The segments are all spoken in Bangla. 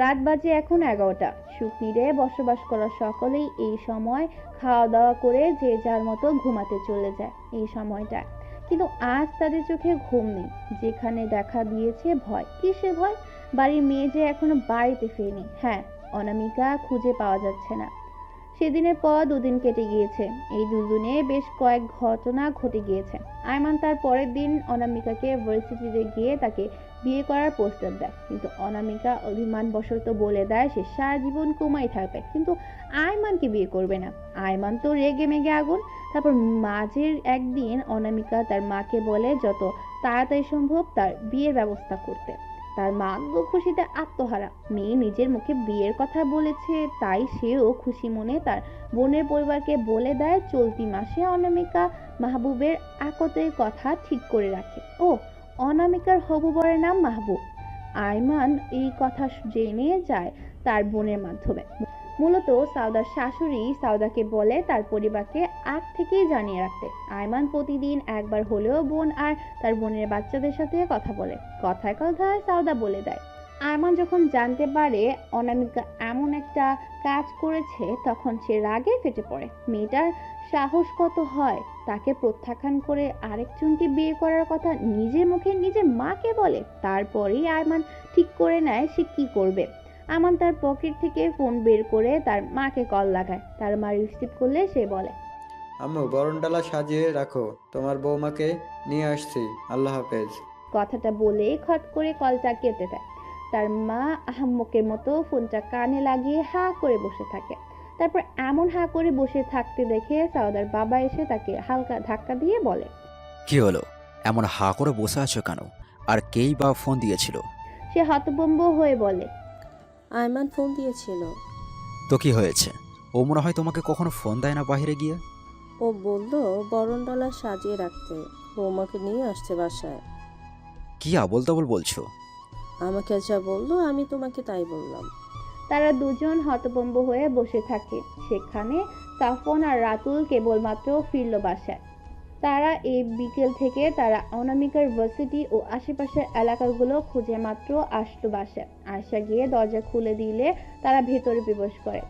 রাত বাজে এখন 11টা। শুকনিরে বসবাস করা সকলেই এই সময় খাওয়া দাওয়া করে যে যার মতো ঘুমাতে চলে যায় এই সময়টায়। কিন্তু আজ তাদের চোখে ঘুম নেই। যেখানে দেখা দিয়েছে ভয়। কিসের ভয়? বাড়ির মেয়ে যে এখনো বাড়িতে ফেরেনি। হ্যাঁ, অনামিকা খুঁজে পাওয়া যাচ্ছে না। সেদিনের পর দুদিন কেটে গিয়েছে। এই দুদিনে বেশ কয়েক ঘটনা ঘটে গিয়েছে। আয়মান তার পরের দিন অনামিকাকে ভার্সিটিতে গিয়ে তাকে বিয়ে করার প্রস্তাব দেয়, কিন্তু অনামিকা অভিমানবশত বলে দেয় সে সারা জীবন কুমারী থাকবে, কিন্তু আয়মানকে বিয়ে করবে না। আয়মান তো রেগে মেগে আগুন। তারপর মাঝের একদিন অনামিকা তার মাকে বলে যত তাড়াতাড়ি সম্ভব তার বিয়ের ব্যবস্থা করতে। তার মা তো খুশিতে আত্মহারা। মেয়ে নিজের মুখে বিয়ের কথা বলেছে, তাই সেও খুশি মনে তার বোনের পরিবারকে বলে দেয় চলতি মাসে অনামিকা মাহবুবের আকতের কথা ঠিক করে রাখে। ও, অনামিকার হবু বরের নাম মাহবুব। আয়মান এই কথা জেনে যায় তার বোনের মাধ্যমে। মূলত সাউদার শাশুড়ি সাউদাকে বলে তার পরিবারকে আগ থেকেই জানিয়ে রাখতে। আয়মান প্রতিদিন একবার হলেও বোন আর তার বোনের বাচ্চাদের সাথে কথা বলে। কথায় কথায় সাউদা বলে দেয়। আয়মান যখন জানতে পারে অনামিকা এমন একটা কাজ করেছে, তখন সে রাগে ফেটে পড়ে। মেয়েটার সাহস কত হয় তাকে প্রত্যাখ্যান করে আরেকজনকে বিয়ে করার কথা নিজের মুখে নিজের মাকে বলে। তারপরেই আয়মান ঠিক করে নেয় সে কি করবে। আমান তার পকেট থেকে ফোন বের করে তার মাকে কল লাগায়। তার মা রিসিভ করলে সে বলে, আম্মু বরণডালা সাজিয়ে রাখো, তোমার বৌমাকে নিয়ে আসছি, আল্লাহ হাফেজ। কথাটা বলে খট করে কলটা কেটে দেয়। তার মা আহাম্মকের মতো ফোনটা কানে লাগিয়ে হা করে বসে থাকে। তারপর এমন হা করে বসে থাকতে দেখে সাউদার বাবা এসে তাকে হালকা ধাক্কা দিয়ে বলে, কি হলো? এমন হা করে বসে আছো কেন? আর কেই বা ফোন দিয়েছিল? সে হতভম্ব হয়ে বলে, আয়মান ফোন দিয়েছিল। তো কি হয়েছে? ও মনে হয় তোমাকে কখনো ফোন দেয় না বাইরে গিয়ে। ও বলল বরণডালা সাজিয়ে রাখতে, বৌমাকে নিয়ে আসছে বাসায়। কি আবোল তাবোল বলছো? আমাকে যা বললো আমি তোমাকে তাই বললাম। তারা দুজন হতভম্ব হয়ে বসে থাকে। সেখানে সাফন আর রাতুল কেবলমাত্র ফিরল বাসায়। তারা এই বিকেল থেকে তারা অনামিকার ভার্সিটি ও আশেপাশের এলাকাগুলো খুঁজে মাত্র আসলো বাসায়। আয়শা গিয়ে দরজা খুলে দিলে তারা ভেতরে প্রবেশ করে।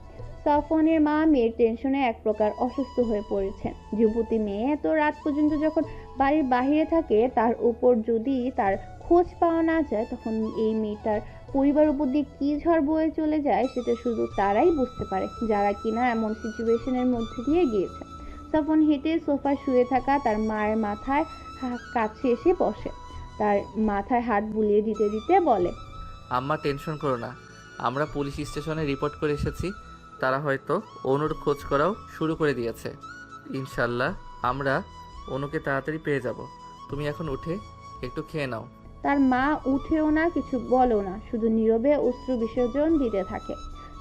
সাফনের মা মেয়ের টেনশনে এক প্রকার অসুস্থ হয়ে পড়েছেন। যুবতী মেয়ে এত রাত পর্যন্ত যখন বাড়ির বাহিরে থাকে, তার উপর যদি তার খোঁজ পাওয়া না যায়, তখন এই মেয়েটার পরিবার উপর দিয়ে কি ঝড় বয়ে চলে যায় সেটা শুধু তারাই বুঝতে পারে যারা কিনা এমন সিচুয়েশনের মধ্যে দিয়ে গিয়েছে। সাফন হেঁটে সোফায় শুয়ে থাকা তার মায়ের মাথায় কাছে এসে বসে। তার মাথায় হাত বুলিয়ে দিতে দিতে বলে, আম্মা টেনশন করো না, আমরা পুলিশ স্টেশনে রিপোর্ট করে এসেছি। তারা হয়তো অনুর খোঁজ করাও শুরু করে দিয়েছে। ইনশাল্লাহ আমরা অনুকে তাড়াতাড়ি পেয়ে যাব। তুমি এখন উঠে একটু খেয়ে নাও। তার মা উঠেও না, কিছু বলেও না, শুধু নীরবে অশ্রু বিসর্জন দিতে থাকে।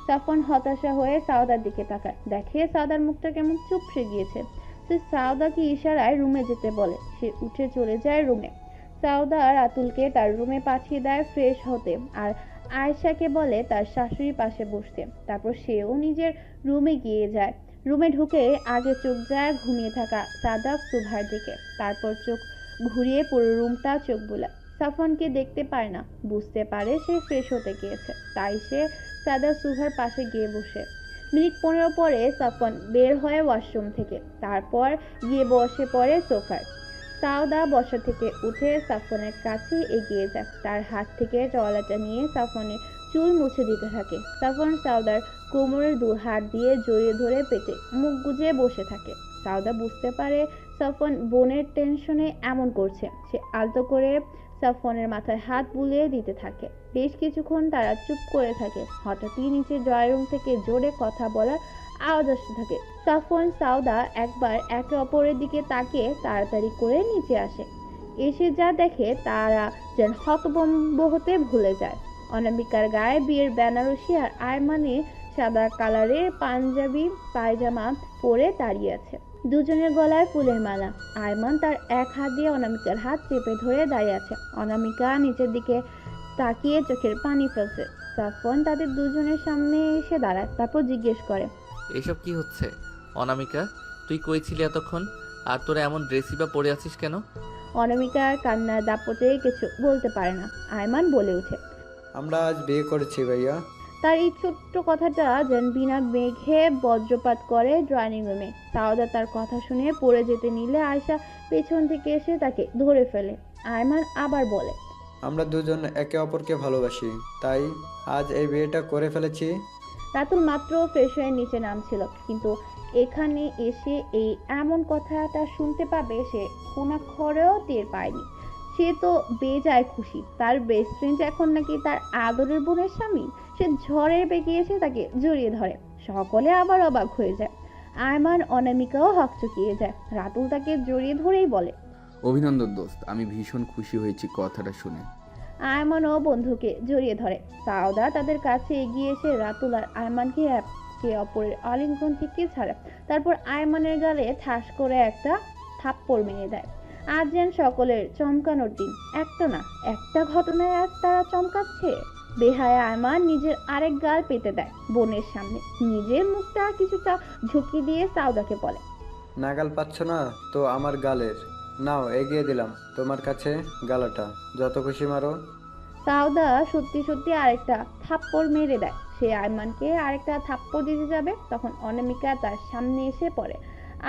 সাফন হতাশা হয়ে সাউদার দিকে তাকায়, দেখে সাউদার মুখটা কেমন চুপসে গিয়েছে। সে সাউদাকে ইশারায় রুমে যেতে বলে। সে উঠে চলে যায় রুমে। সাউদা রাতুলকে তার রুমে পাঠিয়ে দেয় ফ্রেশ হতে, আর আয়েশাকে বলে তার শাশুড়ি পাশে বসতে। তারপর সেও নিজের রুমে গিয়ে যায়। রুমে ঢুকে আগে চোখ যায় ঘুমিয়ে থাকা সাদাব সুভার দিকে, তারপর চোখ ঘুরিয়ে পুরো রুমটা চোখ বোলায়। সাফনকে দেখতে পায় না, বুঝতে পারে সে ফ্রেশ হতে গিয়েছে, তাই সে সাদা সুভার পাশে গিয়ে বসে। মিনিট 15 পরে সাফন বের হয় ওয়াশরুম থেকে, তারপর গিয়ে বসে পড়ে সোফায়। সাউদা বসা থেকে উঠে সাফনের কাছে এগিয়ে যায়, তার হাত থেকে টওয়ালটা নিয়ে সাফনের চুল মুছে দিতে থাকে। সাফন সাউদার কোমরের দু হাত দিয়ে জড়িয়ে ধরে পেটে মুখ গুজে বসে থাকে। সাউদা বুঝতে পারে সাফন বোনের টেনশনে এমন করছে। সে আলতো করে সাফনের মাথায় হাত বুলিয়ে দিতে থাকে। বেশ কিছুক্ষণ তারা চুপ করে থাকে। হঠাৎই নিচের ড্রয়িং রুম থেকে জোরে কথা বলার আওয়াজ আসতে থাকে। সাফন সাউদা একবার একে অপরের দিকে তাকিয়ে তাড়াতাড়ি করে নিচে আসে। এসে যা দেখে তারা যেন হতভম্ব হতে ভুলে যায়। অনামিকার গায়ে বিয়ের বেনারসি আর আয়মানের সাদা কালারের পাঞ্জাবি পায়জামা পরে দাঁড়িয়ে আছে। দুজনের গলায় ফুলের মালা। আয়মান তার এক হাত দিয়ে অনামিকার হাত চেপে ধরে দাঁড়িয়ে আছে। অনামিকা নিচের দিকে তাকিয়ে চোখের পানি ফেলছে। সাফন তাদের দুজনের সামনে এসে দাঁড়ায়, তারপর জিজ্ঞেস করে, এসব কি হচ্ছে? অনামিকা, তুই কই ছিলি এতক্ষণ? আর তোরা এমন ড্রেসই বা পরে আছিস কেন? অনামিকা কান্নার দাপটে কিছু বলতে পারে না। আয়মান বলে ওঠে, আমরা আজ বিয়ে করেছি ভাইয়া। তার এই ছোট্ট কথাটা যেন বিনা মেঘে বজ্রপাত করে ড্রয়িং রুমে। সাওদা তার কথা শুনে পড়ে যেতে নিলে আয়শা পেছন থেকে এসে তাকে ধরে ফেলে। আয়মান আবার বলে, আমরা দুজন একে অপরকে ভালোবাসি, তাই আজ এই বিয়েটা করে ফেলেছি। রাতুল মাত্র ফ্রেশ হয়ে নিচে নামছিল, কিন্তু এখানে এসে এই এমন কথাটা শুনতে পাবে সে কোনাক্ষরেও টের পায়নি। সে তো বেজায় খুশি, তার বেস্ট ফ্রেন্ড এখন নাকি তার আদরের বোনের স্বামী। সে ঝড়ে বেগে এসে তাকে জড়িয়ে ধরে। সকলে আবার অবাক হয়ে যায়। আয়মান অনামিকাও হকচকিয়ে যায়। রাতুল তাকে জড়িয়ে ধরেই বলে, অভিনন্দন দোস্ত, আমি ভীষণ খুশি হয়েছি কথাটা শুনে। আয়মানও বন্ধুকে জড়িয়ে ধরে। সাওদা তাদের কাছে এগিয়ে এসে রাতুল আর আয়মানকে একে অপরের আলিঙ্গন থেকে ছাড়ে। তারপর আয়মানের গালে ঠাস করে একটা থাপ্পড় মেরে দেয়। আজ যেন সকলের চমকানোর দিন। একটা না, একটা ঘটনায় আজ তারা চমকাচ্ছে। বেহায়া আয়মান নিজের আরেক গাল পেতে দেয় বোনের সামনে। নিজের মুখটা কিছুটা ঝুঁকি দিয়ে সাওদাকে বলে, নাগাল পাচ্ছ না তো আমার গালের, নাও এগিয়ে দিলাম তোমার কাছে গালাটা, যত খুশি মারো। সাওদা সত্যি সত্যি আরেকটা থাপ্পড় মেরে দেয়। সে আয়মানকে আরেকটা থাপ্পড় দিতে যাবে, তখন অনামিকা তার সামনে এসে পড়ে।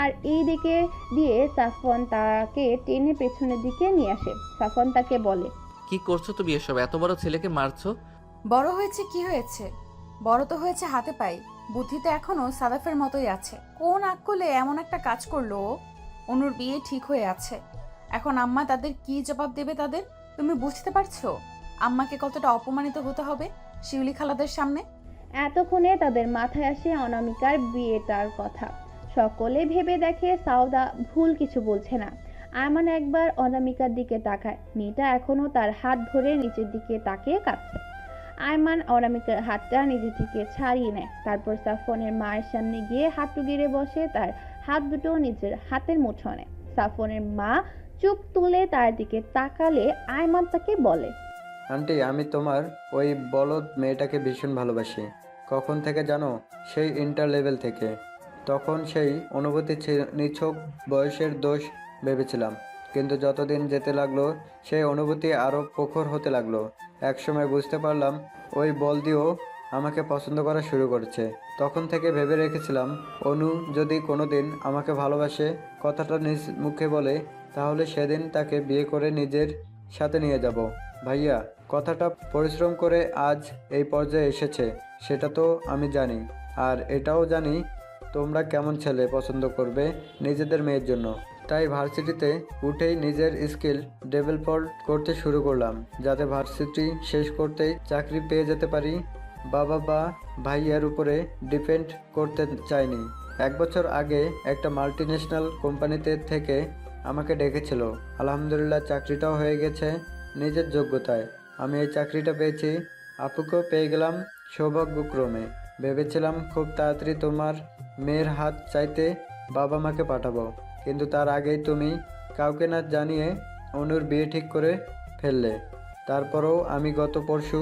আর এই দিকে দিয়ে সাফওয়ান তাকে টেনে পেছনের দিকে নিয়ে আসে। সাফওয়ান তাকে বলে, কি করছো তুমি এসব? এত বড় ছেলেকে মারছো? বড় হয়েছে কি হয়েছে? বড় তো হয়েছে হাতে পায়ে, বুদ্ধি তো এখনো সাদাফের মতোই আছে। কোন আকলে এমন একটা কাজ করলো ও? অনুর বিয়ে ঠিক হয়ে আছে, এখন আম্মা তাদের কি জবাব দেবে তাদের? তুমি বুঝতে পারছো আম্মাকে কতটা অপমানিত হতে হবে শিউলি খালাদের সামনে? এতক্ষণে তাদের মাথায় আসে অনামিকার বিয়েটার কথা। সকলে ভেবে দেখে সাওদা ভুল কিছু বলছে না। আয়মান একবার অনামিকার দিকে তাকায়। মেয়েটা এখনো তার হাত ধরে নিচের দিকে তাকিয়ে কাঁদছে। আয়মান অনামিকার হাতটা নিজে থেকে ছাড়িয়ে নেয়। তারপর সাফওয়ানের মায়ের সামনে গিয়ে হাঁটু গেড়ে বসে তার হাত দুটো নিজের হাতের মুঠো নেয়। সাফওয়ানের মা চোখ তুলে তার দিকে তাকালে আয়মান তাকে বলে, আন্টি, আমি তোমার ওই বলদ মেয়েটাকে ভীষণ ভালোবাসি। কখন থেকে জানো? সেই ইন্টার লেভেল থেকে। তখন সেই অনুভূতি নিছক বয়সের দোষ ভেবেছিলাম, কিন্তু যতদিন যেতে লাগলো সেই অনুভূতি আরও প্রখর হতে লাগলো। একসময় বুঝতে পারলাম ওই বলদিও আমাকে পছন্দ করা শুরু করেছে। তখন থেকে ভেবে রেখেছিলাম অনু যদি কোনোদিন আমাকে ভালোবাসে, কথাটা নিজ মুখে বলে, তাহলে সেদিন তাকে বিয়ে করে নিজের সাথে নিয়ে যাব। ভাইয়া, কথাটা পরিশ্রম করে আজ এই পর্যায়ে এসেছে, সেটা তো আমি জানি। আর এটাও জানি তোমরা কেমন ছেলে পছন্দ করবে নিজেদের মেয়ের জন্য। তাই ভার্সিটিতে উঠেই নিজের স্কিল ডেভেলপ করতে শুরু করলাম, যাতে ভার্সিটি শেষ করতেই চাকরি পেয়ে যেতে পারি। বাবা বা ভাইয়ার উপরে ডিপেন্ড করতে চাইনি। 1 বছর আগে একটা মাল্টিন্যাশনাল কোম্পানিতে থেকে আমাকে ডেকেছিল। আলহামদুলিল্লাহ, চাকরিটাও হয়ে গেছে নিজের যোগ্যতায়। আমি এই চাকরিটা পেয়েছি, আপুকেও পেয়ে গেলাম সৌভাগ্যক্রমে। ভেবেছিলাম খুব তাড়াতাড়ি তোমার মেয়ের হাত চাইতে বাবা মাকে পাঠাবো, কিন্তু তার আগেই তুমি কাউকে না জানিয়ে অনুর বিয়ে ঠিক করে ফেললে। তারপরও আমি গত পরশু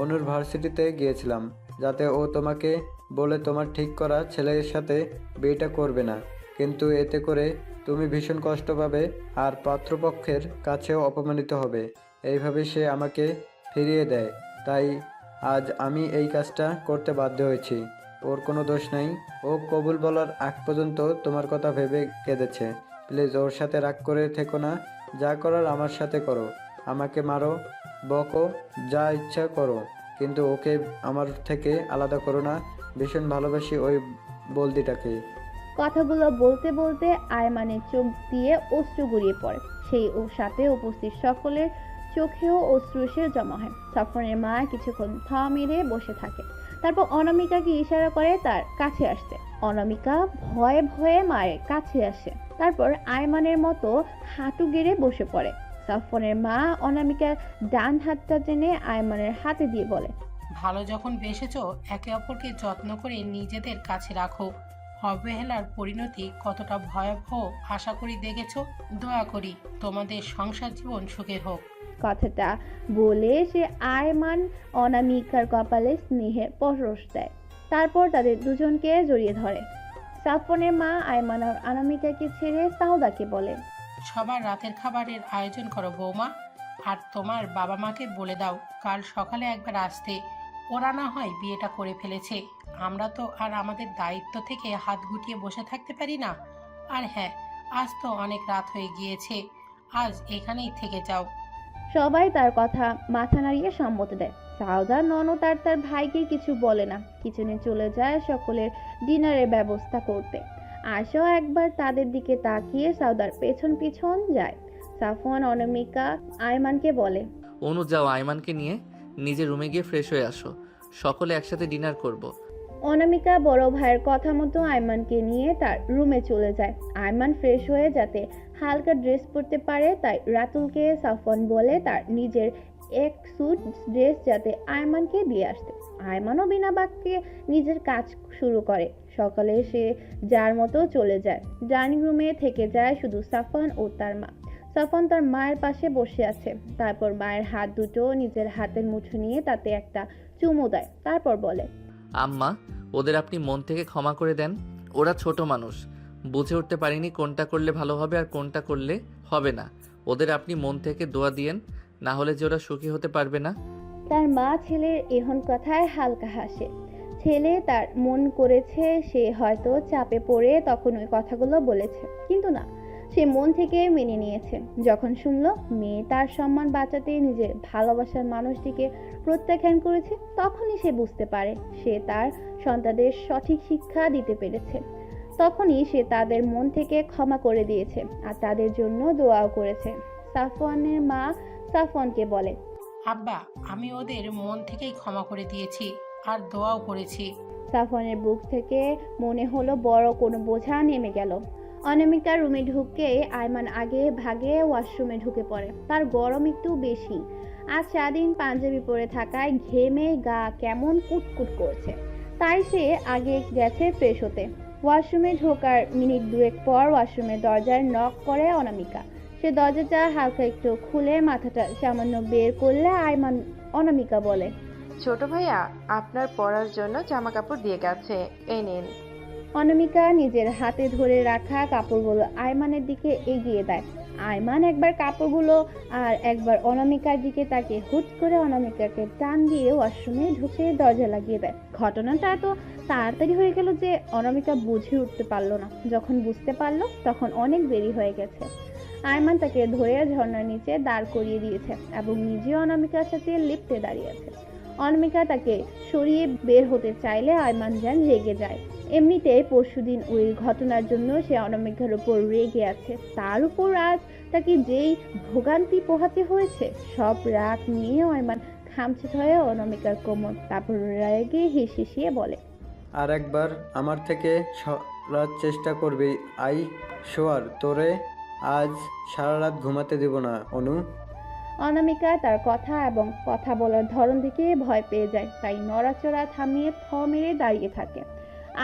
অনুর ভার্সিটিতে গিয়েছিলাম, যাতে ও তোমাকে বলে তোমার ঠিক করা ছেলের সাথে বিয়েটা করবে না, কিন্তু এতে করে তুমি ভীষণ কষ্ট পাবে আর পাত্রপক্ষের কাছেও অপমানিত হবে। এইভাবে সে আমাকে ফিরিয়ে দেয়। তাই আজ আমি এই কাজটা করতে বাধ্য হয়েছি। ওর কোনো দোষ নাই। ও কবুল বলার আগ পর্যন্ত তোমার কথা ভেবে কেঁদেছে। প্লিজ ওর সাথে রাগ করে থেকো না। যা করার আমার সাথে করো, আমাকে মারো, বকো, যা ইচ্ছা করো, কিন্তু ওকে আমার থেকে আলাদা করো না। ভীষণ ভালোবাসি ওই বলদিটাকে। কথাগুলো বলতে বলতে আয়মানের চোখ দিয়ে অশ্রু গড়িয়ে পড়ে। সেই ও সাথে উপস্থিত সকলের চোখেও অশ্রু এসে জমা হয়। সাফওয়ানের মা কিছুক্ষণ থা মেরে বসে থাকে, তারপর অনামিকাকে ইশারা করে তার কাছে আসতে। অনামিকা ভয়ে ভয়ে মায়ের কাছে আসে, তারপর আয়মানের মতো হাঁটু গেড়ে বসে পড়ে। সাফওয়ানের মা অনামিকার ডান হাতটা টেনে আয়মানের হাতে দিয়ে বলে, ভালো যখন বেসেছো, একে অপরকে যত্ন করে নিজেদের কাছে রাখো। অবহেলার পরিণতি কতটা ভয়াবহ আশা করি দেখেছো। দোয়া করি তোমাদের সংসার জীবন সুখের হোক। কথাটা বলে সে আয়মান অনামিকার কপালে স্নেহের পরশ দেয়। তারপর তাদের দুজনকে জড়িয়ে ধরে। সাফওয়ানের মা আয়মান আর অনামিকাকে ছেড়ে সাওদাকে বলে, সবার রাতের খাবারের আয়োজন করো বৌমা, আর তোমার বাবা মাকে বলে দাও কাল সকালে একবার আসতে। ওরা না হয় বিয়েটা করে ফেলেছে, আমরা তো আর আমাদের দায়িত্ব থেকে হাত গুটিয়ে বসে থাকতে পারি না। আর হ্যাঁ, আজ তো অনেক রাত হয়ে গিয়েছে, আজ এখানেই থেকে যাও। সবাই তার কথা মাথা নাড়িয়ে সম্মতি দেয়। সাউদা ননদ আর তার ভাইকে কিছু বলে না, কিচেনে চলে যায় সকলের ডিনারের ব্যবস্থা করতে। আশাও একবার তাদের দিকে তাকিয়ে সাউদার পেছন পিছন যায়। সাফওয়ান অনামিকা আয়মানকে বলে, অনু যাও আয়মানকে নিয়ে নিজের রুমে গিয়ে ফ্রেশ হয়ে আসো, সকলে একসাথে ডিনার করব। অনামিকা বড় ভাইয়ের কথা মতো আয়মানকে নিয়ে তার রুমে চলে যায়। আয়মান ফ্রেশ হয়ে যাতে হালকা ড্রেস পরতে পারে তাই রাতুলকে সাফওয়ান বলে তার নিজের এক স্যুট ড্রেস যাতে আয়মানকে দিয়ে আসতে। আয়মানও বিনা বাক্যে নিজের কাজ শুরু করে। সকালে সে যার মতো চলে যায়। ডাইনিং রুমে থেকে যায় শুধু সাফওয়ান ও তার মা। সাফওয়ান তার মায়ের পাশে বসে আছে, তারপর মায়ের হাত দুটো নিজের হাতের মুঠো নিয়ে তাতে একটা চুমু দেয়, তারপর বলে, আম্মা, ওদের আপনি মন থেকে ক্ষমা করে দেন। ওরা ছোট মানুষ, বুঝে উঠতে পারিনি কোনটা করলে ভালো হবে আর কোনটা করলে হবে না। ওদের আপনি মন থেকে দোয়া দিয়েন, না হলে যে ওরা সুখী হতে পারবে না। তার মা ছেলের এহন কথায় হালকা হাসে। ছেলে তার মন করেছে সে হয়তো চাপে পড়ে তখন ওই কথাগুলো বলেছে, কিন্তু না, সে মন থেকে মেনে নিয়েছে। যখন শুনলো মেয়ে তার সম্মান বাঁচাতে নিজের ভালোবাসার মানুষটিকে প্রত্যাখ্যান করেছে, তখনই সে বুঝতে পারে সে তার সন্তানদের সঠিক শিক্ষা দিতে পেরেছে। তখনই সে তাদের মন থেকে ক্ষমা করে দিয়েছে আর তাদের জন্য দোয়াও করেছে। সাফওয়ানের মা সাফওয়ানকে বলে, আব্বা, আমি ওদের মন থেকেই ক্ষমা করে দিয়েছি আর দোয়াও করেছি। সাফওয়ানের বুক থেকে মনে হলো বড় কোনো বোঝা নেমে গেল। অনামিকার রুমে ঢুকে আয়মান আগে ভাগে ওয়াশরুমে ঢুকে পড়ে। তার গরম একটু বেশি, আজ সারাদিন পাঞ্জাবি পরে থাকায় ঘেমে গা কেমন কুটকুট করছে, তাই সে আগে গেছে ফ্রেশ হতে। ওয়াশরুমে ঢোকার মিনিট দুয়েক পর ওয়াশরুমের দরজায় নক করে অনামিকা। সে দরজাটা হালকা একটু খুলে মাথাটা সামান্য বের করলে আয়মান অনামিকা বলে, ছোট ভাইয়া আপনার পরার জন্য জামা কাপড় দিয়ে গেছে, এই নিন। অনামিকা নিজের হাতে ধরে রাখা কাপড়গুলো আয়মানের দিকে এগিয়ে দেয়। আয়মান একবার কাপড়গুলো আর একবার অনামিকার দিকে তাকে হুট করে অনামিকাকে টান দিয়ে ওয়াশরুমে ঢুকে দরজা লাগিয়ে দেয়। ঘটনাটা এত তাড়াতাড়ি হয়ে গেল যে অনামিকা বুঝে উঠতে পারলো না। যখন বুঝতে পারলো তখন অনেক দেরি হয়ে গেছে। আয়মান তাকে ধরে ঝর্ণার নিচে দাঁড় করিয়ে দিয়েছে এবং নিজে অনামিকার সাথে লিফটে দাঁড়িয়ে আছে। অনামিকা তাকে সরিয়ে বের হতে চাইলে আয়মান যেন রেগে যায়। এমনিতেই পরশুদিন ওই ঘটনার জন্য সে অনামিকার উপর রেগে আছে, তার উপর আজ তাকে যেই ভোগান্তি পোহাতে হয়েছে, সব রাগ নিয়ে আয়মান খামচে ধরে অনামিকার কোমর, তারপর রেগে হিসিয়ে বলে, আর একবার আমার থেকে সরার চেষ্টা করবি আই শোয়ার তোরে আজ সারা রাত ঘুমাতে দেব না অনু। অনামিকা তার কথা এবং কথা বলার ধরন দেখে ভয় পেয়ে যায়, তাই নড়াচড়া থামিয়ে থ মেরে দাঁড়িয়ে থাকে।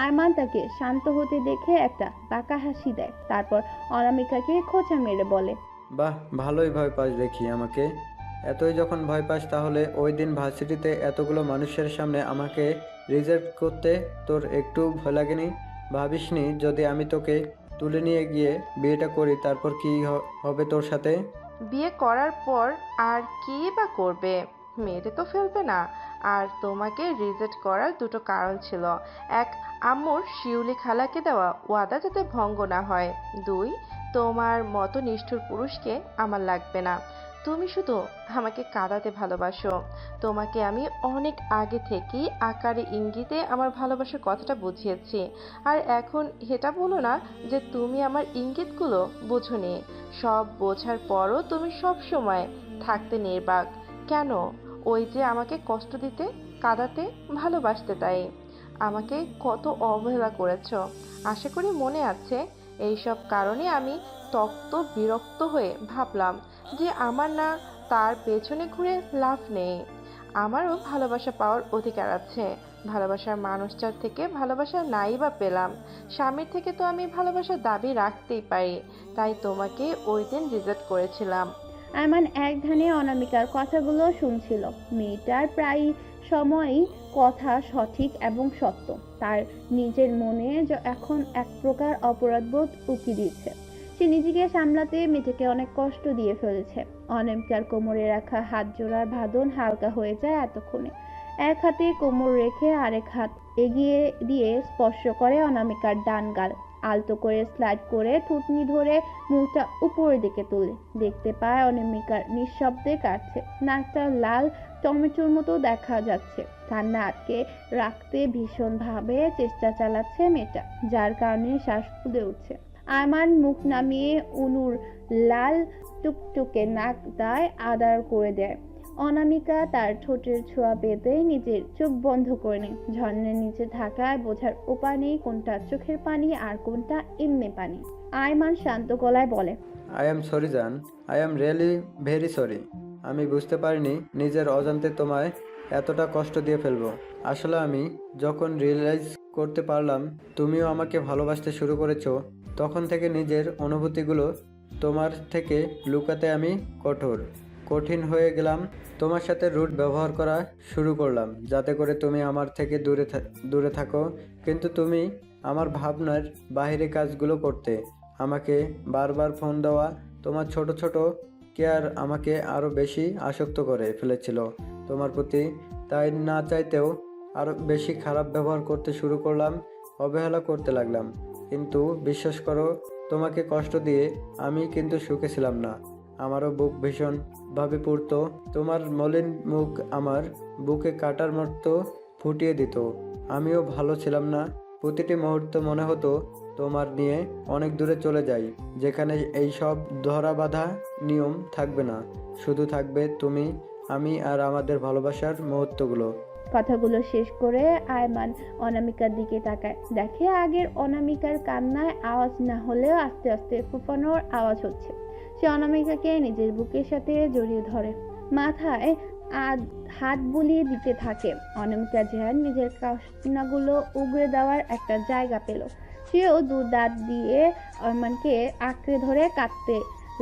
আয়মান তাকে শান্ত হতে দেখে একটা বাঁকা হাসি দেয়, তারপর অনামিকাকে খোঁচা মেরে বলে, বাহ, ভালোই ভয় পাস দেখি আমাকে। এতই যখন ভয় পাস তাহলে ওই দিন ভার্সিটিতে এতগুলো মানুষের সামনে আমাকে রিজেক্ট করতে তোর একটু ভয় লাগেনি? ভাবিসনি যদি আমি তোকে তুলে নিয়ে গিয়ে বিয়েটা করি তারপর কি হবে তোর সাথে? বিয়ে করার পর আর কি বা করবে, মেয়েরে তো ফেলবে না। আর তোমাকে রিজেক্ট করার দুটো কারণ ছিল, এক, আম্মুর শিউলি খালাকে দেওয়া ওয়াদা যাতে ভঙ্গ না হয়, দুই, তোমার মতো নিষ্ঠুর পুরুষকে আমার লাগবে না। তুমি শুধু আমাকে কাঁদাতে ভালোবাসো। তোমাকে আমি অনেক আগে থেকেই আকারে ইঙ্গিতে আমার ভালোবাসার কথাটা বুঝিয়েছি। আর এখন এটা বলো না যে তুমি আমার ইঙ্গিতগুলো বোঝোনি। সব বোঝার পরও তুমি সব সময় থাকতে নির্বাক কেন? ওই যে আমাকে কষ্ট দিতে, কাঁদাতে, ভালোবাসতে, তাই আমাকে কত অবহেলা করেছো আশা করি মনে আছে। এইসব কারণে আমি তপ্ত বিরক্ত হয়ে ভাবলাম যে আমার না তার পেছনে ঘুরে লাভ নেই। আমারও ভালোবাসা পাওয়ার অধিকার আছে। ভালোবাসার মানুষটার থেকে ভালোবাসা নাই বা পেলাম, স্বামীর থেকে তো আমি ভালোবাসার দাবি রাখতেই পারি। তাই তোমাকে ওই দিন রিজেক্ট করেছিলাম। আয়মান এক ধ্যানে অনামিকার কথাগুলো শুনছিল। মেয়েটার প্রায় সময়ই কথা সঠিক এবং সত্য। তার নিজের মনে এখন এক প্রকার অপরাধবোধ উকি দিচ্ছে। সে নিজেকে সামলাতে মেয়েটাকে অনেক কষ্ট দিয়ে ফেলেছে। অনামিকার কোমরে রাখা হাত জোড়ার বাঁধন হালকা হয়ে যায় এতক্ষণে। এক হাতে কোমর রেখে আরেক হাত এগিয়ে দিয়ে স্পর্শ করে অনামিকার ডান গাল। আলতো করে স্লাইড করে থুতনি ধরে মুখটা উপরের দিকে তুলে দেখতে পায় অনামিকার নিঃশব্দে কাটছে। নাকটা লাল টমেটোর মতো দেখা যাচ্ছে। কান্না আটকে রাখতে ভীষণভাবে চেষ্টা চালাচ্ছে মেয়েটা, যার কারণে শ্বাস ফুলে উঠছে। আয়মান মুখ নামিয়ে অনুর লাল টুকটুকে নাক দায় আদার করে দেয়। অনামিকা তার ঠোঁটের ছোঁয়া পেতেই নিজের চোখ বন্ধ করে নেয়। ঝর্ণার নিচে থাকায় বোঝার উপায় নেই কোনটা চোখের পানি আর কোনটা এমনি পানি। আয়মান শান্ত গলায় বলে, আই অ্যাম সরি জান, I am really very sorry. আমি বুঝতে পারিনি নিজের অজান্তে তোমায় এতটা কষ্ট দিয়ে ফেলবো। আসলে আমি যখন রিয়েলাইজ করতে পারলাম তুমিও আমাকে ভালোবাসতে শুরু করেছো, তখন থেকে নিজের অনুভূতিগুলো তোমার থেকে লুকাতে আমি কঠিন হয়ে গেলাম। তোমার সাথে রুট ব্যবহার করা শুরু করলাম যাতে করে তুমি আমার থেকে দূরে থাকো। কিন্তু তুমি আমার ভাবনার বাইরে কাজগুলো করতে, আমাকে বারবার ফোন দেওয়া, তোমার ছোট ছোট কেয়ার আমাকে আরও বেশি আসক্ত করে ফেলেছিল তোমার প্রতি। তাই না চাইতেও আরও বেশি খারাপ ব্যবহার করতে শুরু করলাম, অবহেলা করতে লাগলাম। কিন্তু বিশ্বাস করো, তোমাকে কষ্ট দিয়ে আমি কিন্তু সুখে ছিলাম না। আমারও বুক ভীষণভাবে পুড়তো। তোমার মলিন মুখ আমার বুকে কাটার মতো ফুটিয়ে দিত। আমিও ভালো ছিলাম না। প্রতিটি মুহূর্ত মনে হতো তোমার নিয়ে অনেক দূরে চলে যাই, যেখানে এই সব ধরা বাঁধা নিয়ম থাকবে না, শুধু থাকবে তুমি, আমি আর আমাদের ভালোবাসার মুহূর্তগুলো। কথাগুলো শেষ করে আয়মান অনামিকার দিকে তাকায়। দেখে আগের অনামিকার কান্নায় আওয়াজ না হলেও আস্তে আস্তে ফুফানোর আওয়াজ হচ্ছে। সে অনামিকাকে নিজের বুকের সাথে জড়িয়ে ধরে, মাথায় হাত বুলিয়ে দিতে থাকে। অনামিকা যেন নিজের কান্নাগুলো উগড়ে দেওয়ার একটা জায়গা পেল। সেও দু দাঁত দিয়ে আয়মানকে আঁকড়ে ধরে কাঁদতে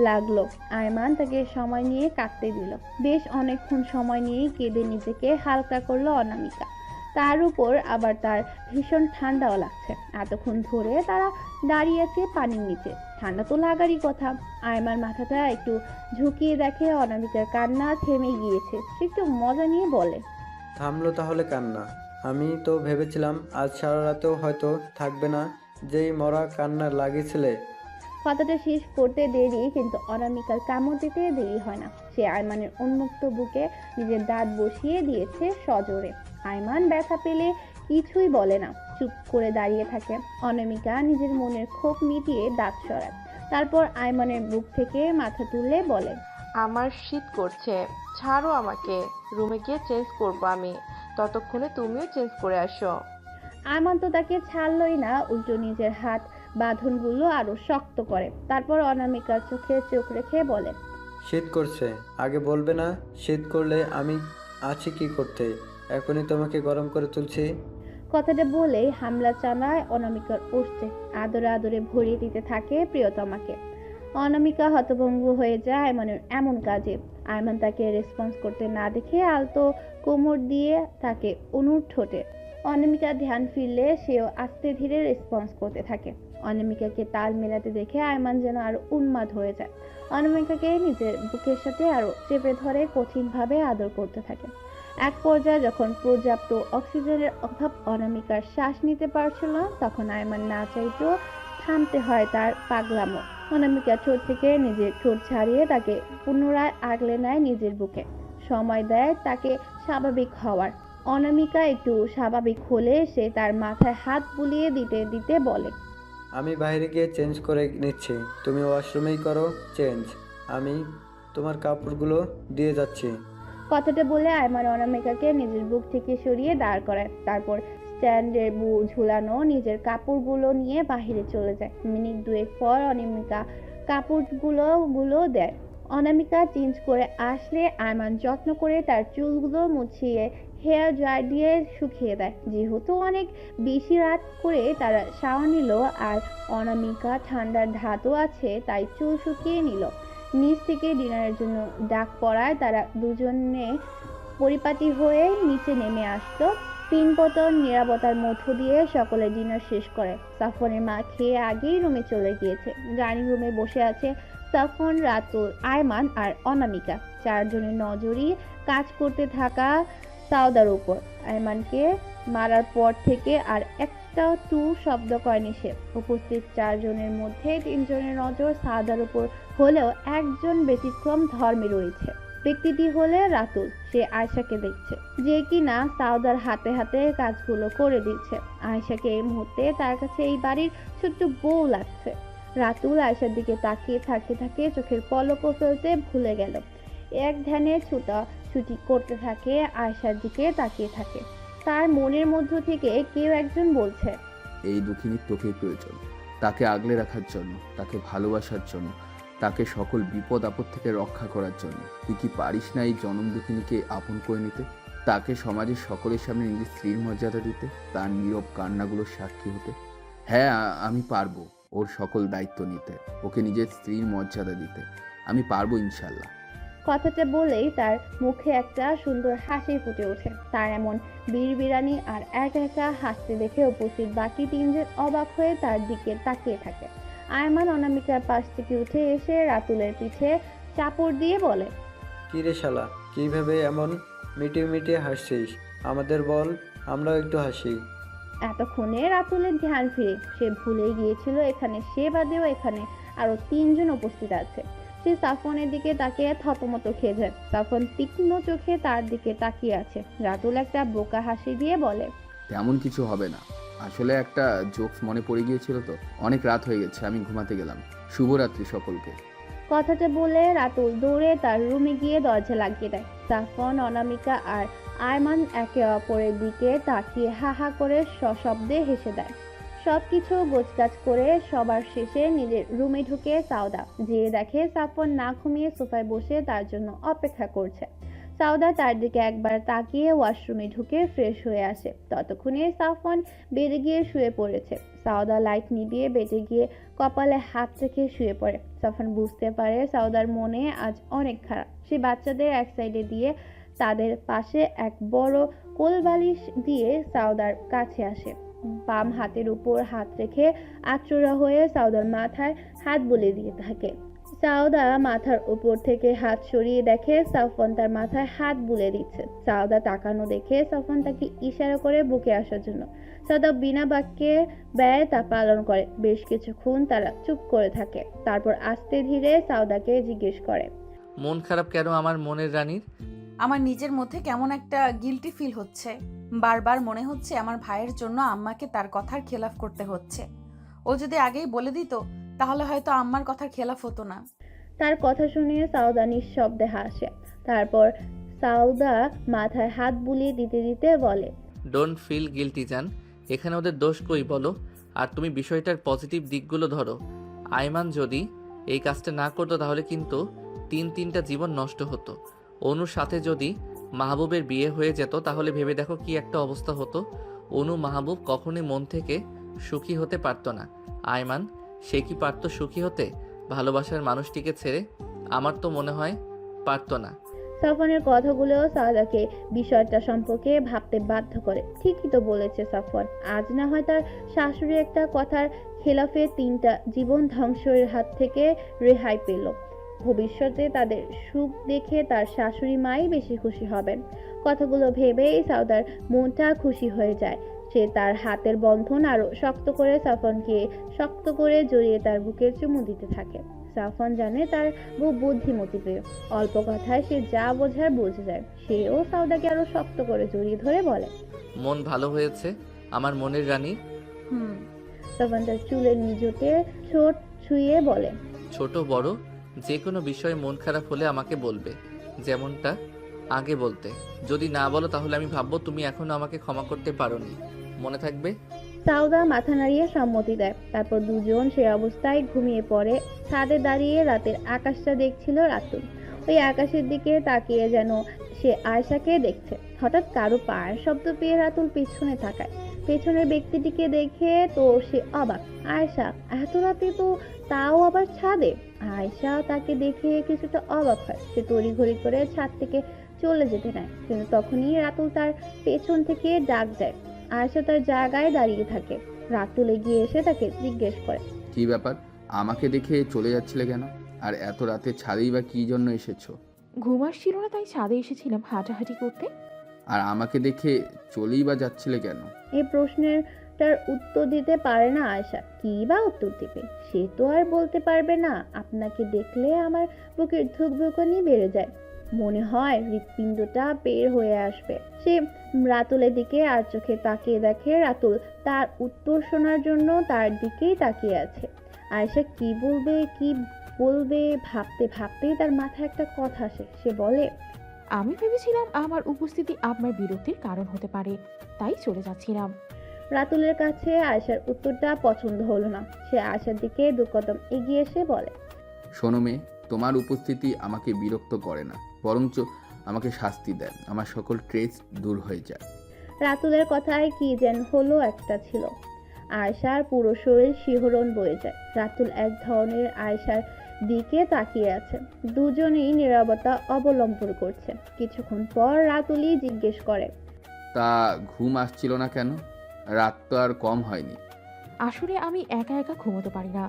লাগলো। আয়মান তাকে সময় নিয়ে কাঁদতে দিল। বেশ অনেকক্ষণ সময় নিয়ে কেঁদে নিজেকে হালকা করলো অনামিকা। তার উপর আবার তার ভীষণ ঠান্ডাও লাগছে। এতক্ষণ ধরে তারা দাঁড়িয়ে আছে পানির নিচে, ঠান্ডা তো লাগারই কথা। আয়মার মাথাটা একটু ঝুঁকিয়ে দেখে অনামিকার কান্না থেমে গিয়েছে। সে একটু মজা নিয়ে বলে, থামলো তাহলে কান্না? আমি তো ভেবেছিলাম আজ সারা রাতেও হয়তো থাকবে না, যেই মরা কান্না লাগিয়েছিলে। কথাটা শেষ করতে দেরি, কিন্তু অনামিকার কামড় দিতে দেরি হয় না। সে আয়মানের উন্মুক্ত বুকে নিজের দাঁত বসিয়ে দিয়েছে সজোরে। আয়মান ব্যথা পেলে কিছুই বলে না, চুপ করে দাঁড়িয়ে থাকে। অনামিকা নিজের মনের ক্ষোভ মিটিয়ে দাঁত সরায়, তারপর আয়মানের বুক থেকে মাথা তুলে বলে, আমার শীত করছে, ছাড়ো আমাকে, রুমে গিয়ে চেঞ্জ করবো আমি, ততক্ষণে তুমিও চেঞ্জ করে আসো। আয়মান তো তাকে ছাড়লই না, উল্টো নিজের হাত বাঁধনগুলো আরো শক্ত করে। তারপর অনামিকার চোখে চোখ রেখে বলে, শীত করছে, আগে বলবে না? শীত করলে আমি আছি কি করতে? এখনই তোমাকে গরম করে তুলছি। কথাটা বলেই হামলা চালায় অনামিকার ওষ্ঠে, আদরে আদরে ভরিয়ে দিতে থাকে প্রিয়তমাকে। অনামিকা হতভম্ব হয়ে যায় আয়মানের এমন কাজে। আয়মান তাকে রেসপন্স করতে না দেখে আলতো কোমর দিয়ে তাকে অনুর ঠোঁটে। অনামিকা ধ্যান ফিরলে সেও আস্তে ধীরে রেসপন্স করতে থাকে। অনামিকাকে তাল মেলাতে দেখে আয়মান যেন আরো উন্মাদ হয়ে যায়। অনামিকাকে নিজের বুকের সাথে আরো চেপে ধরে কঠিনভাবে আদর করতে থাকে। এক পর্যায়ে যখন পর্যাপ্ত অক্সিজেনের অভাব অনামিকার শ্বাস নিতে পারছিল না, তখন আয়মান না চাইতেও থামতে হয় তার পাগলামো। অনামিকা ঠোঁট থেকে নিজের ঠোঁট ছাড়িয়ে তাকে পুনরায় আগলে নেয় নিজের বুকে, সময় দেয় তাকে স্বাভাবিক হওয়ার। অনামিকা একটু স্বাভাবিক হলে সে তার মাথায় হাত বুলিয়ে দিতে দিতে বলে, আমি বাইরে গিয়ে চেঞ্জ করে নিচ্ছি, তুমি ওয়াশরুমেই করো চেঞ্জ, আমি তোমার কাপড়গুলো দিয়ে যাচ্ছি। কথাটা বলে আয়মান অনামিকাকে নিজের বুক থেকে সরিয়ে দাঁড় করায়। তারপর স্ট্যান্ডের ঝুলানো নিজের কাপড়গুলো নিয়ে বাহিরে চলে যায়। মিনিট দুয়েক পর অনামিকা কাপড়গুলো দেয়। অনামিকা চেঞ্জ করে আসলে আয়মান যত্ন করে তার চুলগুলো মুছিয়ে হেয়ার ড্রাই দিয়ে শুকিয়ে দেয়। যেহেতু অনেক বেশি রাত করে তারা শাওয়ার নিল আর অনামিকা ঠান্ডার ধাতও আছে, তাই চুল শুকিয়ে নিল। নিচ থেকে ডিনারের জন্য ডাক পড়ায় তারা দুজনে পরিপাটি হয়ে নিচে নেমে আসতো। পিনপতন নিরাপত্তার মধ্য দিয়ে সকলে ডিনার শেষ করে। সাফনের মা খেয়ে আগেই রুমে চলে গিয়েছে। ডাইনিং রুমে বসে আছে সাফন, রাতুল, আয়মান আর অনামিকা। চারজনের নজরই কাজ করতে থাকা সাউদার উপর। আয়মানকে মারার পর থেকে আর একটা টু শব্দ করেনি সে। উপস্থিত 4 জনের মধ্যে 3 জনের নজর সাউদার উপর হলেও একজন ব্যতিক্রম ধর্মে রয়েছে। ব্যক্তিটি হলে রাতুল। সে আয়শাকে দেখছে, যে কিনা সাউদার হাতে হাতে কাজগুলো করে দিচ্ছে। আয়শাকে এই মুহূর্তে তার কাছে এই বাড়ির ছোট্ট বউ লাগছে। রাতুল আয়শার দিকে তাকিয়ে থাকতে থাকে, চোখের পলকও ফেলতে ভুলে গেল। এক ধ্যানে ছুটি করতে থাকে, আয়শার দিকে তাকিয়ে থাকে। তার মনের মধ্য থেকে কেউ একজন বলছে, এই দুঃখিনীর তোকেই প্রয়োজন, তাকে আগলে রাখার জন্য, তাকে ভালোবাসার জন্য, তাকে সকল বিপদ আপদ থেকে রক্ষা করার জন্য। তুই কি পারিস না এই জনম দুঃখিনীকে আপন করে নিতে, তাকে সমাজের সকলের সামনে নিজের স্ত্রীর মর্যাদা দিতে, তার নীরব কান্নাগুলোর সাক্ষী হতে? হ্যাঁ, আমি পারবো ওর সকল দায়িত্ব নিতে, ওকে নিজের স্ত্রীর মর্যাদা দিতে। আমি পারবো ইনশাল্লাহ। কথাটা বলেই তার মুখে একটা সুন্দর হাসি ফুটে ওঠে। তার এমন বীরবিরানি আর একা একা হাসতে দেখে উপস্থিত বাকি 3 জন অবাক হয়ে তার দিকে তাকিয়ে থাকে। আয়মান অনামিকার পাশ থেকে উঠে এসে রাতুলের পিঠে চাপড় দিয়ে বলে, কি রে শালা, কিভাবে এমন মিটিয়ে মিটিয়ে হাসছিস? আমাদের বল, আমরাও একটু হাসি। এতক্ষণে রাতুলের ধ্যান ফিরে সে ভুলে গিয়েছিল এখানে সে বাদেও এখানে আরো 3 জন উপস্থিত আছে। সে সাফনের দিকে তাকিয়ে থতমত খেয়ে যায়। সাফন তীক্ষ্ণ চোখে তার দিকে তাকিয়ে আছে। রাতুল একটা বোকা হাসি দিয়ে বলে, তেমন কিছু হবে না, আসলে একটা জোকস মনে পড়ে গিয়েছিল তো। অনেক রাত হয়ে গেছে, আমি ঘুমাতে গেলাম। শুভরাত্রি সকলকে। কথাটা বলে রাতুল দৌড়ে তার রুমে গিয়ে দরজা লাগিয়ে দেয়। সাফন, অনামিকা আর আয়মান একে অপরের দিকে তাকিয়ে হা হা করে সশব্দে হেসে দেয়। সবকিছু গোছগাছ করে সবার শেষে নিজের রুমে ঢুকে সাউদা যেয়ে দেখে সাফন না ঘুমিয়ে সোফায় বসে তার জন্য অপেক্ষা করছে। সাউদা তার দিকে একবার তাকিয়ে ওয়াশরুমে ঢুকে ফ্রেশ হয়ে আসে। ততক্ষণে সাফন বেডে গিয়ে শুয়ে পড়েছে। সাউদা লাইট নিভিয়ে বেডে গিয়ে কপালে হাত রেখে শুয়ে পড়ে। সাফন বুঝতে পারে সাউদার মনে আজ অনেক খারাপ। সে বাচ্চাদের এক সাইডে দিয়ে তাদের পাশে এক বড় কোলবালিশ দিয়ে সাউদার কাছে আসে। বাম হাতের উপর হাত রেখে আচড়া হয়ে সাউদার মাথায় হাত বুলিয়ে দিয়ে থাকে। সাউদা মাথার উপর থেকে হাত সরিয়ে দেখে সাফন তার মাথায় হাত বুলিয়ে দিচ্ছে। সাউদা তাকানো দেখে সাফন তাকে ইশারা করে বুকে আসার জন্য। সাউদা বিনা বাক্যে ব্যয় তা পালন করে। বেশ কিছুক্ষণ তারা চুপ করে থাকে। তারপর আস্তে ধীরে সাউদাকে জিজ্ঞেস করে, মন খারাপ কেন আমার মনের রানীর? আমার নিজের মধ্যে কেমন একটা গিল্টি ফিল হচ্ছে। বারবার মনে হচ্ছে আমার ভাইয়ের জন্য আম্মাকে তার কথার খেলাফ করতে হচ্ছে। ও যদি আগেই বলে দিত তাহলে হয়তো আম্মার কথার খেলাফ হতো না। তার কথা শুনে সাউদা নিঃশব্দে হাসে। তারপর সাউদা মাথায় হাত বুলিয়ে দিতে দিতে বলে, ডোন্ট ফিল গিলটি জান, এখানে ওদের দোষ কই বলো? আর তুমি বিষয়টার পজিটিভ দিকগুলো ধরো। আয়মান যদি এই কাজটা না করতো তাহলে কিন্তু 3টা জীবন নষ্ট হতো। অনুর সাথে যদি মাহবুবের বিয়ে হয়ে যেত তাহলে ভেবে দেখো কি একটা অবস্থা হতো। অনু মাহবুব কখনোই মন থেকে সুখী হতে পারতো না। আয়মান, সে কি পারতো সুখী হতে ভালোবাসার মানুষটিকে ছেড়ে? আমার তো মনে হয় পারতো না। সাফনের কথাগুলো সাউদাকে বিষয়টা সম্পর্কে ভাবতে বাধ্য করে। ঠিকই তো বলেছে সাফন। আজ না হয় তার শাশুড়ি একটা কথার খেলাফে 3টা জীবন ধ্বংসের হাত থেকে রেহাই পেল। ভবিষ্যতে তাদের সুখ দেখে তার শাশুড়ি মাই বেশি খুশি হবেন। কথাগুলো ভেবেই সাউদার মনটা খুশি হয়ে যায়। সে তার হাতের বন্ধন আরো শক্ত করে সাফনকে শক্ত করে জড়িয়ে তার বুকে চুমু দিতে থাকে। সাফন জানে তার বউ বুদ্ধিমতী প্রিয়। অল্প কথায় সে যা বোঝার বুঝে যায়। সেও সাউদাকে আরো শক্ত করে জড়িয়ে ধরে বলে, মন ভালো হয়েছে আমার মনের রানী। সাফন তার চুলের নিজতে ঠোঁট ছুঁয়ে বলে, ছোট বড় যে কোনো বিষয়ে মন খারাপ হলে আমাকে বলবে, যেমনটা আগে বলতে। যদি না বলো তাহলে আমি ভাববো তুমি এখনো আমাকে ক্ষমা করতে পারোনি। মনে থাকবে? সাউদা মাথা নাড়িয়ে সম্মতি দেয়। তারপর দুজন সে অবস্থায় ঘুমিয়ে পড়ে। ছাদে দাঁড়িয়ে রাতের আকাশটা দেখছিল রাতুল। ওই আকাশের দিকে তাকিয়ে যেন সে আয়শাকে দেখছে। হঠাৎ কারো পায়ের শব্দ পেয়ে রাতুল পিছনে তাকায়। পেছনের ব্যক্তিটিকে দেখে তো সে অবাক। আয়শা, এত রাতে তো তাও আবার ছাদে। আয়শা তাকে দেখে কিছুটা অবাক হয়। সে তড়িঘড়ি করে ছাদ থেকে চলে যেতে নেয়, কিন্তু তখনই রাতুল তার পেছন থেকে ডাক দেয়। আয়শা তার জায়গায় দাঁড়িয়ে থাকে। রাতুল এগিয়ে এসে তাকে জিজ্ঞেস করে, কি ব্যাপার, আমাকে দেখে চলে যাচ্ছিলে কেন? আর এত রাতে ছাদেই বা কি জন্য এসেছো? ঘুম আসছিল না তাই ছাদে এসেছিলাম হাঁটাহাঁটি করতে। আর আমাকে দেখে চলেই বা যাচ্ছিলে কেন? এই প্রশ্নেরটার উত্তর দিতে পারে না আয়শা। কি বা উত্তর দিবে? সে তো আর বলতে পারবে না। আপনাকে দেখলে আমার বুকের ধুকধুকানি বেড়ে যায়, মনে হয় হৃৎপিণ্ডটা বের হয়ে আসবে। সে রাতুলের দিকে আর চোখে তাকিয়ে দেখে রাতুল তার উত্তর শোনার জন্য তার দিকেই তাকিয়ে আছে। আয়শা কি বলবে ভাবতে ভাবতেই তার মাথায় একটা কথা আসে। সে বলে, আমি ভেবেছিলাম আমার উপস্থিতি আপনার বিরক্তির কারণ হতে পারে, তাই চলে যাচ্ছিলাম। রাতুলের কাছে আয়শার উত্তরটা পছন্দ হলো না। সে আয়শার দিকে দু কদম এগিয়ে এসে বলে, শোনো মেয়ে, তোমার উপস্থিতি আমাকে বিরক্ত করে না, বরঞ্চ আমাকে শাস্তি দেয়, আমার সকল ট্রেস দূর হয়ে যায়। রাতুলের কথায় কি যেন হলো একটা ছিল। আয়শার পুরো শরীর শিহরণ বয়ে যায়। রাতুল এক ধরনের আয়শার দিকে তাকিয়ে আছে। দুজনেই নীরবতা অবলম্বন করছে। কিছুক্ষণ পর রাতুলই জিজ্ঞেস করে, তা ঘুম আসছিল না কেন? রাত তো আর কম হয়নি। আসলে আমি একা একা ঘুমোতে পারি না।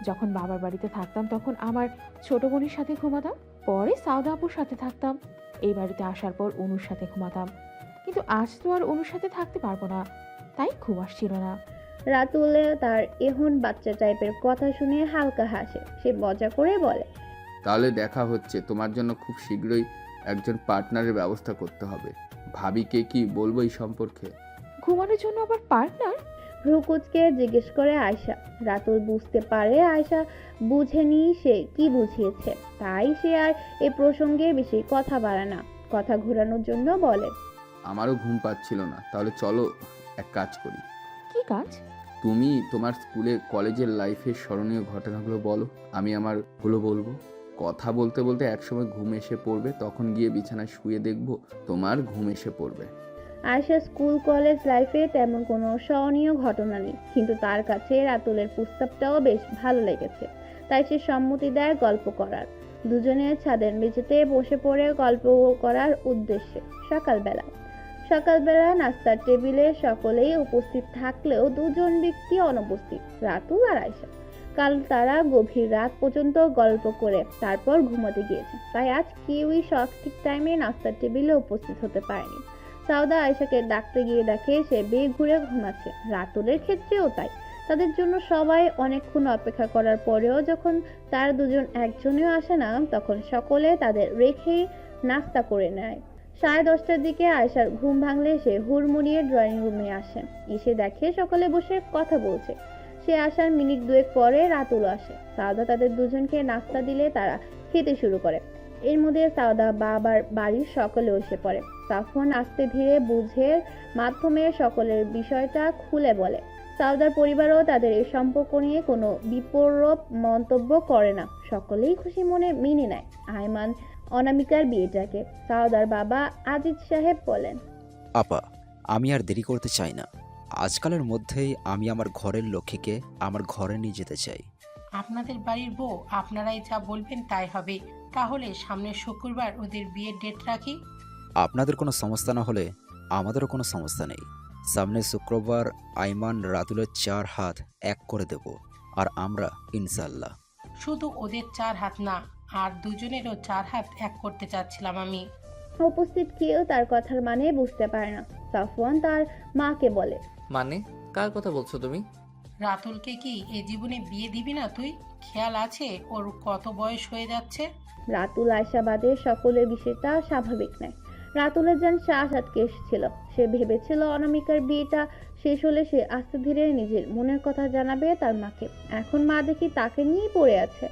যখন বাবার বাড়িতে থাকতাম তখন আমার ছোট বোনের সাথে ঘুমাতাম, পরে সাউদা আপুর সাথে থাকতাম, এই বাড়িতে আসার পর অনুর সাথে ঘুমাতাম। কিন্তু আজ তো আর অনুর সাথে থাকতে পারবো না, তাই ঘুম আসছিল না। রাতুলে তার এহন বাচ্চা টাইপের কথা শুনে হালকা হাসে। সে মজা করে বলে, তাহলে দেখা হচ্ছে, তোমার জন্য খুব শীঘ্রই একজন পার্টনারের ব্যবস্থা করতে হবে। ভাবিকে কি বলবো এই সম্পর্কে? ঘুমানোর জন্য আবার পার্টনার? ভ্রুকুচকে জিজ্ঞেস করে আয়শা। রাতুল বুঝতে পারে আয়শা বুঝেনি সে কি বুঝিয়েছে, তাই সে আর এ প্রসঙ্গে বেশি কথা বাড়ায় না। কথা ঘোরানোর জন্য বলে, আমারও ঘুম পাচ্ছিল না, তাহলে চলো এক কাজ করি। কি কাজ? তুমি তোমার স্কুলে কলেজের লাইফের স্মরণীয় ঘটনাগুলো বলো, আমি আমারগুলো বলবো। কথা বলতে বলতে একসময় ঘুম এসে পড়বে, তখন গিয়ে বিছানায় শুয়ে দেখবো তোমার ঘুম এসে পড়বে। আয়শা স্কুল কলেজ লাইফে তেমন কোনো স্মরণীয় ঘটনা নেই, কিন্তু তার কাছে রাতুলের প্রস্তাবটাও বেশ ভালো লেগেছে। তাই সে সম্মতি দেয় গল্প করার। দুজনে ছাদের মেঝেতে বসে পড়ে গল্প করার উদ্দেশ্যে। সকালবেলা নাস্তার টেবিলে সকলেই উপস্থিত থাকলেও দুজন ব্যক্তি অনুপস্থিত, রাতুল আর আয়শা। কাল তারা গভীর রাত পর্যন্ত গল্প করে তারপর ঘুমোতে গিয়েছে, তাই আজ কেউই সঠিক টাইমে নাস্তার টেবিলে উপস্থিত হতে পারেনি। সাউদা আয়শাকে ডাকতে গিয়ে দেখে সে বেঘুরে ঘুমাচ্ছে। রাতুলের ক্ষেত্রেও তাই। তাদের জন্য সবাই অনেকক্ষণ অপেক্ষা করার পরেও যখন তার দুজন একজনেও আসে না, তখন সকলে তাদের রেখেই নাস্তা করে নেয়। 10:30টার দিকে আয়শার ঘুম ভাঙলে সে হুড়মুড়িয়ে ড্রয়িং রুমে আসে। এসে দেখে সকলে বসে কথা বলছে। সে আসার মিনিট দুয়েক পরে রাতুল আসে। সাউদা তাদের দুজনকে নাস্তা দিলে তারা খেতে শুরু করে। এর মধ্যে সাউদা বাবার বাড়ির সকলে এসে পড়ে। সাফওয়ান আস্তে ধীরে বুঝের মাধ্যমে সকলের বিষয়টা খুলে বলে। সাউদার পরিবারও তাদের এই সম্পর্ক নিয়ে কোনো বিপরূপ মন্তব্য করে না। সকলেই খুশি মনে মেনে নেয় আয়মান অনামিকার বিয়েটাকে। সাউদার বাবা আজিজ সাহেব বলেন, আপা, আমি আর দেরি করতে চাই না। আজকালের মধ্যেই আমি আমার ঘরের লক্ষ্মীকে আমার ঘরে নিয়ে যেতে চাই। আপনাদের বাড়ির বউ, আপনারাই যা বলবেন তাই হবে। তাহলে সামনের শুক্রবার ওদের বিয়ের ডেট রাখি। আপনাদের কোনো সমস্যা না হলে আমাদেরও কোনো সমস্যা নেই। সামনের শুক্রবার আইমান রাতুলের 4 হাত এক করে দেব, আর আমরা ইনশাল্লাহ। শুধু ওদের 4 হাত না, আর দুজনেরও 4 হাত এক করতে চাচ্ছিলাম আমি। উপস্থিত কেউ তার কথার মানে বুঝতে পারে না। সাফওয়ান তার মাকে বলে, মানে কার কথা বলছো তুমি? রাতুলকে কি এ জীবনে বিয়ে দিবি না তুই? খেয়াল আছে ওর কত বয়স হয়ে যাচ্ছে? রাতুল আয়শাবাদের সকলের বিষয়টা স্বাভাবিক নয়। রাতুলের যেন শ্বাস আটকে এসেছিল। সে ভেবেছিল অনামিকার বিয়েটা শেষ হলে সে আস্তে ধীরে নিজের মনের কথা জানাবে তার মাকে। এখন মা দেখি তাকে নিয়েই পড়ে আছে।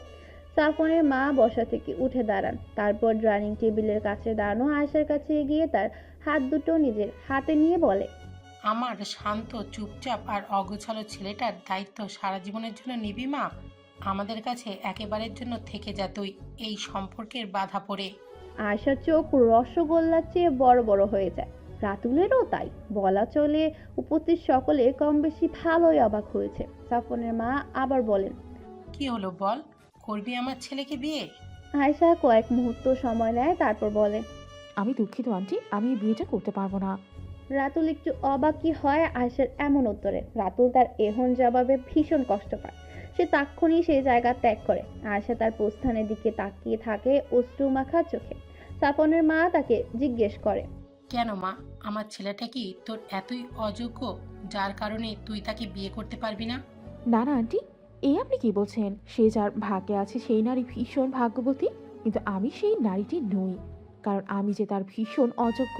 সাফনের মা বসা থেকে উঠে দাঁড়ান। তারপর ডাইনিং টেবিলের কাছে দাঁড়ানো আয়শার কাছে এগিয়ে তার হাত দুটো নিজের হাতে নিয়ে বলে, আমার শান্ত, চুপচাপ আর অগোছালো ছেলেটার দায়িত্ব সারা জীবনের জন্য নিবি মা? আমাদের কাছে একেবারের জন্য থেকে যা তুই, এই সম্পর্কের বাধা পড়ে। আয়শার চোখ রসগোল্লার চেয়ে বড় বড় হয়ে যায়। রাতুলেরও তাই। বলা চলে উপস্থিত সকলে কম বেশি ভালোই অবাক হয়েছে। সাফনের মা আবার বলেন, কি হলো বল, করবি আমার ছেলেকে বিয়ে? আয়শা কয়েক মুহূর্ত সময় নেয়, তারপর বলে, আমি দুঃখিত আন্টি, আমি এই বিয়েটা করতে পারবো না। রাতুল একটু অবাকই হয় আয়শার এমন উত্তরে। রাতুল তার এহন জবাবে ভীষণ কষ্ট পায়। সে তাৎক্ষণিক সেই জায়গা ত্যাগ করে। আয়শা তার প্রস্থানের দিকে তাকিয়ে থাকে অশ্রু মাখা চোখে। সাফনের মা তাকে জিজ্ঞেস করে, কেন মা, আমার ছেলেটা কি তোর এতই অযোগ্য যার কারণে তুই তাকে বিয়ে করতে পারবি না? না না আন্টি, এই আপনি কি বলছেন? সে যার ভাগ্যে আছে সেই নারী ভীষণ ভাগ্যবতী, কিন্তু আমি সেই নারীটি নই, কারণ আমি যে তার ভীষণ অযোগ্য।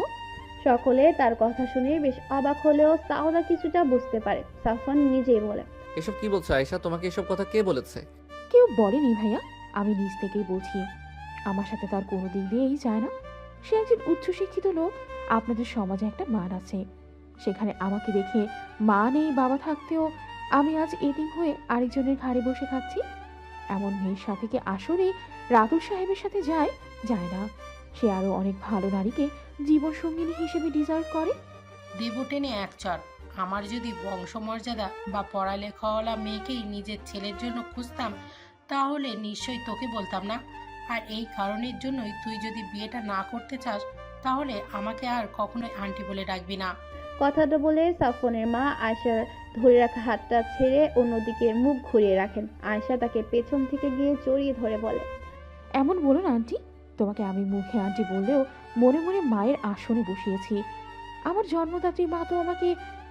সকলে তার কথা শুনে বেশ অবাক হলেও সাউদা কিছুটা বুঝতে পারে। সাফওয়ান নিজেই বলে, এসব কি বলছো আয়েশা? তোমাকে এসব কথা কে বলেছে? কেউ বলেনি ভাইয়া, আমি নিজ থেকেই বলছি। আমার সাথে তার কোনো দিক দিয়েই যায় না। সে একজন উচ্চশিক্ষিত লোক, আপনাদের সমাজে একটা মান আছে, সেখানে আমাকে দেখে মা নেই বাবা থাকতেও আমি আজ এতিম হয়ে আরেকজনের ঘাড়ে বসে খাচ্ছি। এমন মেয়ের সাথে কি আসলে রাতুল সাহেবের সাথে যায়? যায় না। সে আরো অনেক ভালো নারীকে জীবন সঙ্গিনী হিসেবে ডিজার্ভ করে। দেব টেনে এক চর। আমার যদি বংশমর্যাদা বা পড়ালেখাওয়ালা মেয়েকেই নিজের ছেলের জন্য খুঁজতাম, তাহলে নিশ্চয়ই তোকে বলতাম না। আর এই কারণের জন্যই তুই যদি বিয়েটা না করতে চাস, তাহলে আমাকে আর কখনোই আন্টি বলে ডাকবি না। কথাটা বলে সাফওয়ানের মা আয়েশার ধরে রাখা হাতটা ছেড়ে অন্যদিকে মুখ ঘুরিয়ে রাখেন। আয়েশা তাকে পেছন থেকে গিয়ে জড়িয়ে ধরে বলে, এমন বলো না আন্টি, তোমাকে আমি মুখে আন্টি বললেও মনে মনে মায়ের আসনে বসিয়েছি। আমার জন্মদাত্রী মা তো আমাকে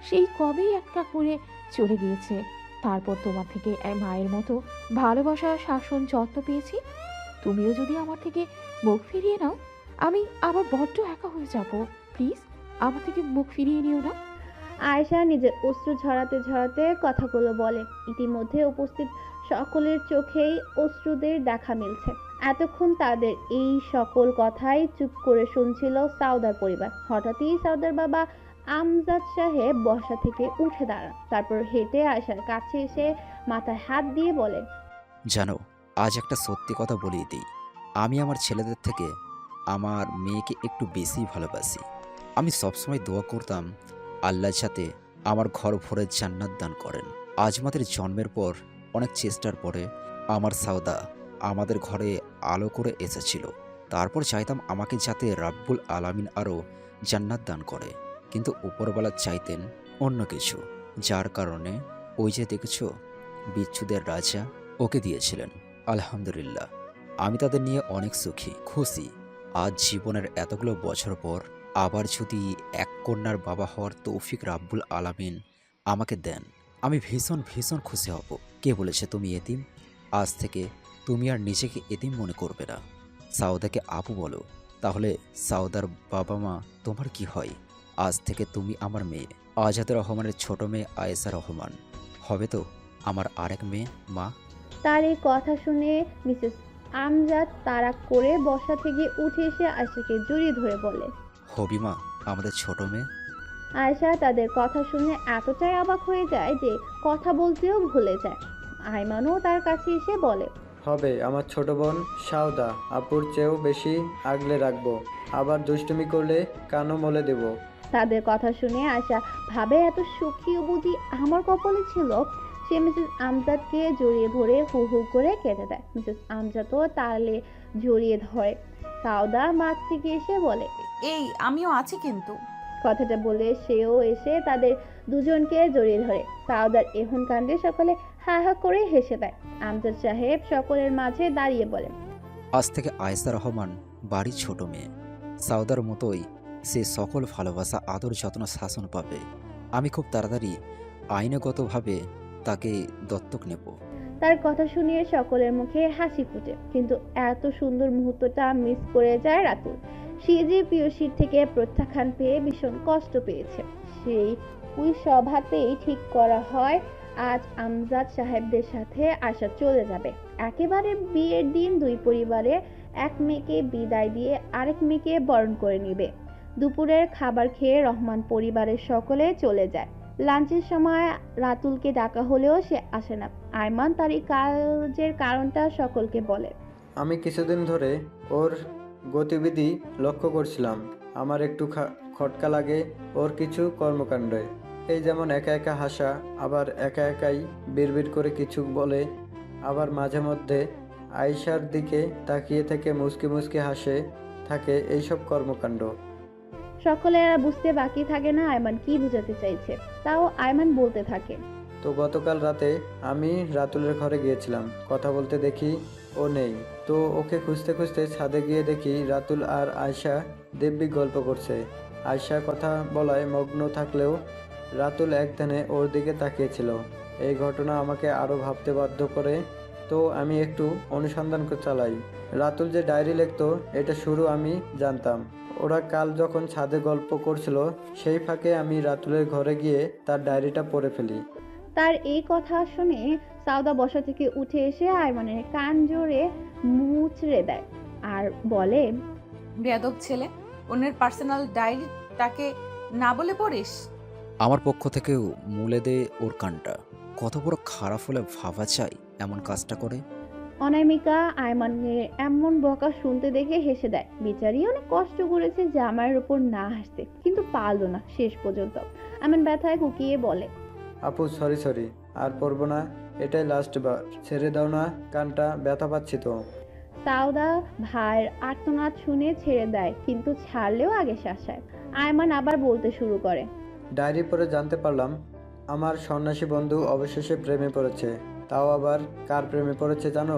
সেই কবেই একটা করে চলে গিয়েছে। তারপর তোমার থেকে মায়ের মতো ভালোবাসা, শাসন, যত্ন পেয়েছি। তুমিও যদি আমার থেকে মুখ ফিরিয়ে নাও, আমি আবার বড্ড একা হয়ে যাব। প্লিজ আমার থেকে মুখ ফিরিয়ে নিও না। আয়েশা নিজের অশ্রু ঝরাতে ঝরাতে কথাগুলো বলে। ইতিমধ্যে উপস্থিত সকলের চোখেই অশ্রুদের দেখা মিলছে। এতক্ষণ তাদের এই সকল কথাই চুপ করে শুনছিল সাউদার পরিবার। হঠাৎই সাউদার বাবা আমজাদ সাহেব বসা থেকে উঠে দাঁড়ান, তারপর হেঁটে আয়েশার কাছে এসে মাথায় হাত দিয়ে বলে, জানো, আজ একটা সত্যি কথা বলিয়ে দিই। আমি আমার ছেলেদের থেকে আমার মেয়েকে একটু বেশি ভালোবাসি। আমি সবসময় দোয়া করতাম আল্লাহ যাতে আমার ঘর ভরে জান্নাত দান করেন। আজ আমাদের জন্মের পর অনেক চেষ্টার পরে আমার সাউদা আমাদের ঘরে আলো করে এসেছিল। তারপর চাইতাম আমাকে যাতে রাব্বুল আলামিন আরও জান্নাত দান করে, কিন্তু উপরওয়ালা চাইতেন অন্য কিছু, যার কারণে ওই যে দেখেছ বিচ্ছুদের রাজা ওকে দিয়েছিলেন। আলহামদুলিল্লাহ, আমি তাদের নিয়ে অনেক সুখী, খুশি। আজ জীবনের এতগুলো বছর পর আবার যদি এক কন্যার বাবা হওয়ার তৌফিক রাব্বুল আলামিন আমাকে দেন, আমি ভীষণ ভীষণ খুশি হব। কে বলেছে তুমি এতিম? আজ থেকে তুমি আর নিজেকে এতিম মনে করবে না। সাউদাকে আপু বলো, তাহলে সাউদার বাবা মা তোমার কি হয়? আজ থেকে তুমি আমার মেয়ে। আজাদ রহমানের ছোট মেয়ে আয়েশা রহমান হবে তো আমার আরেক মেয়ে মা। তার এই কথা শুনে মিসেস আমজাদ তাড়া করে বসা থেকে উঠে এসে আয়েশাকে জড়িয়ে ধরে বলে, হবি মা আমাদের ছোট মেয়ে। আয়েশা তাদের কথা শুনে এতটাই অবাক হয়ে যায় যে কথা বলতেও ভুলে যায়। আইমানও তার কাছে এসে বলে, হবে, আমার ছোট বোন সাউদা আপুর চেয়েও বেশি আগলে রাখবো। আবার দুষ্টুমি করলে কানও মলে দেব। তাদের কথা শুনে আয়েশা ভাবে এত সুখী বুদ্ধি আমার কপালে ছিল। সে মিসেস আমজাদকে জড়িয়ে ধরে হু হু করে কেঁদে দেয়। মিসেস আমজাদও তালে জড়িয়ে ধরে। সাউদা মাছ থেকে এসে বলে, এই আমিও আছি কিন্তু। কথাটা বলে সেও এসে তাদের দুজনকে জড়িয়ে ধরে। সাউদার এহন কাণ্ডে সকলে হা হা করে হেসে দেয়। আমজাদ সাহেব সকলের মাঝে দাঁড়িয়ে বলেন, আজ থেকে আয়েশা রহমান বাড়ির ছোট মেয়ে। সাউদার মতোই সে সকল ভালোবাসা, আদর, যত্ন, শাসন পাবে। আমি খুব তাড়াতাড়ি আইনগতভাবে তাকে দত্তক নেব। তার কথা শুনিয়ে সকলের মুখে হাসি ফুটে। কিন্তু এত সুন্দর মুহূর্তটা মিস করে যায় রাতুল। সে যে প্রিয়সীর থেকে প্রত্যাখ্যান পেয়ে ভীষণ কষ্ট পেয়েছে। সেই ওই সভাতেই ঠিক করা হয় আজ আমজাদ সাহেবদের সাথে আশা চলে যাবে। একেবারে বিয়ের দিন দুই পরিবারে এক মেয়েকে বিদায় দিয়ে আরেক মেয়েকে বরণ করে নিবে। দুপুরের খাবার খেয়ে রহমান পরিবারের সকলে চলে যায়। লাঞ্চের সময় রাতুলকে ডাকা হলেও সে আসে না। আইমান তার এই কাজের কারণটা সকলকে বলে। আমি কিছুদিন ধরে ওর গতিবিধি লক্ষ্য করছিলাম। আমার একটু খটকা লাগে ওর কিছু কর্মকাণ্ডে। এই যেমন একা একা হাসা, আবার একা একাই বিড়বিড় করে কিছু বলে, আবার মাঝে মধ্যে আয়েশার দিকে তাকিয়ে থেকে মুচকি মুচকি হাসে থাকে। এইসব কর্মকাণ্ড সকলের আর বুঝতে বাকি থাকে না আইমান কি বোঝাতে চাইছে। তাও আইমান বলতে থাকে, তো গতকাল রাতে আমি রাতুলের ঘরে গিয়েছিলাম, কথা বলতে দেখি ও নেই। তো ওকে খুঁজতে খুঁজতে ছাদে গিয়ে দেখি রাতুল আর আয়শা দিব্যি গল্প করছে। আয়শা কথা বলায় মগ্ন থাকলেও রাতুল একধানে ওর দিকে তাকিয়েছিল। এই ঘটনা আমাকে আরও ভাবতে বাধ্য করে, তো আমি একটু অনুসন্ধান চালাই। রাতুল যে ডায়েরি লিখতো এটা শুরু আমি জানতাম। ওরা কাল যখন ছাদে গল্প করছিল সেই ফাঁকে আমি রাতুলের ঘরে গিয়ে তার ডায়েরিটা পড়ে ফেলি। তার এই কথা শুনে সাউদা বসা থেকে উঠে এসে আয়মানের কান জোরে মুচড়ে দেয় আর বলে, বেয়াদব ছেলে, অন্যের পার্সোনাল ডায়েরি তাকে না বলে পড়িস? আমার পক্ষ থেকেও মুলে দে ওর কানটা। কত বড় খারাপ হলে ভাবা চাই এমন কাজটা করে। অনামিকা আয়মানের এমন বকা শুনতে দেখে হেসে দেয়। বিচারি অনেক কষ্ট করেছে জামাইয়ের উপর না হাসতে, কিন্তু পারলো না শেষ পর্যন্ত। আমান ব্যথায় কুকিয়ে বলে, আপু সরি আর পড়বো না, এটাই লাস্ট বার, ছেড়ে দাও না কানটা, ব্যথা পাচ্ছি তো। সাউদা ভাইয়ের আর্তনাদ শুনে ছেড়ে দেয়, কিন্তু ছাড়লেও আগে শাসায়। আয়মান আবার বলতে শুরু করে, ডায়েরি পড়ে জানতে পারলাম আমার সন্ন্যাসী বন্ধু অবশেষে প্রেমে পড়েছে। তাও আবার কার প্রেমে পড়েছে জানো?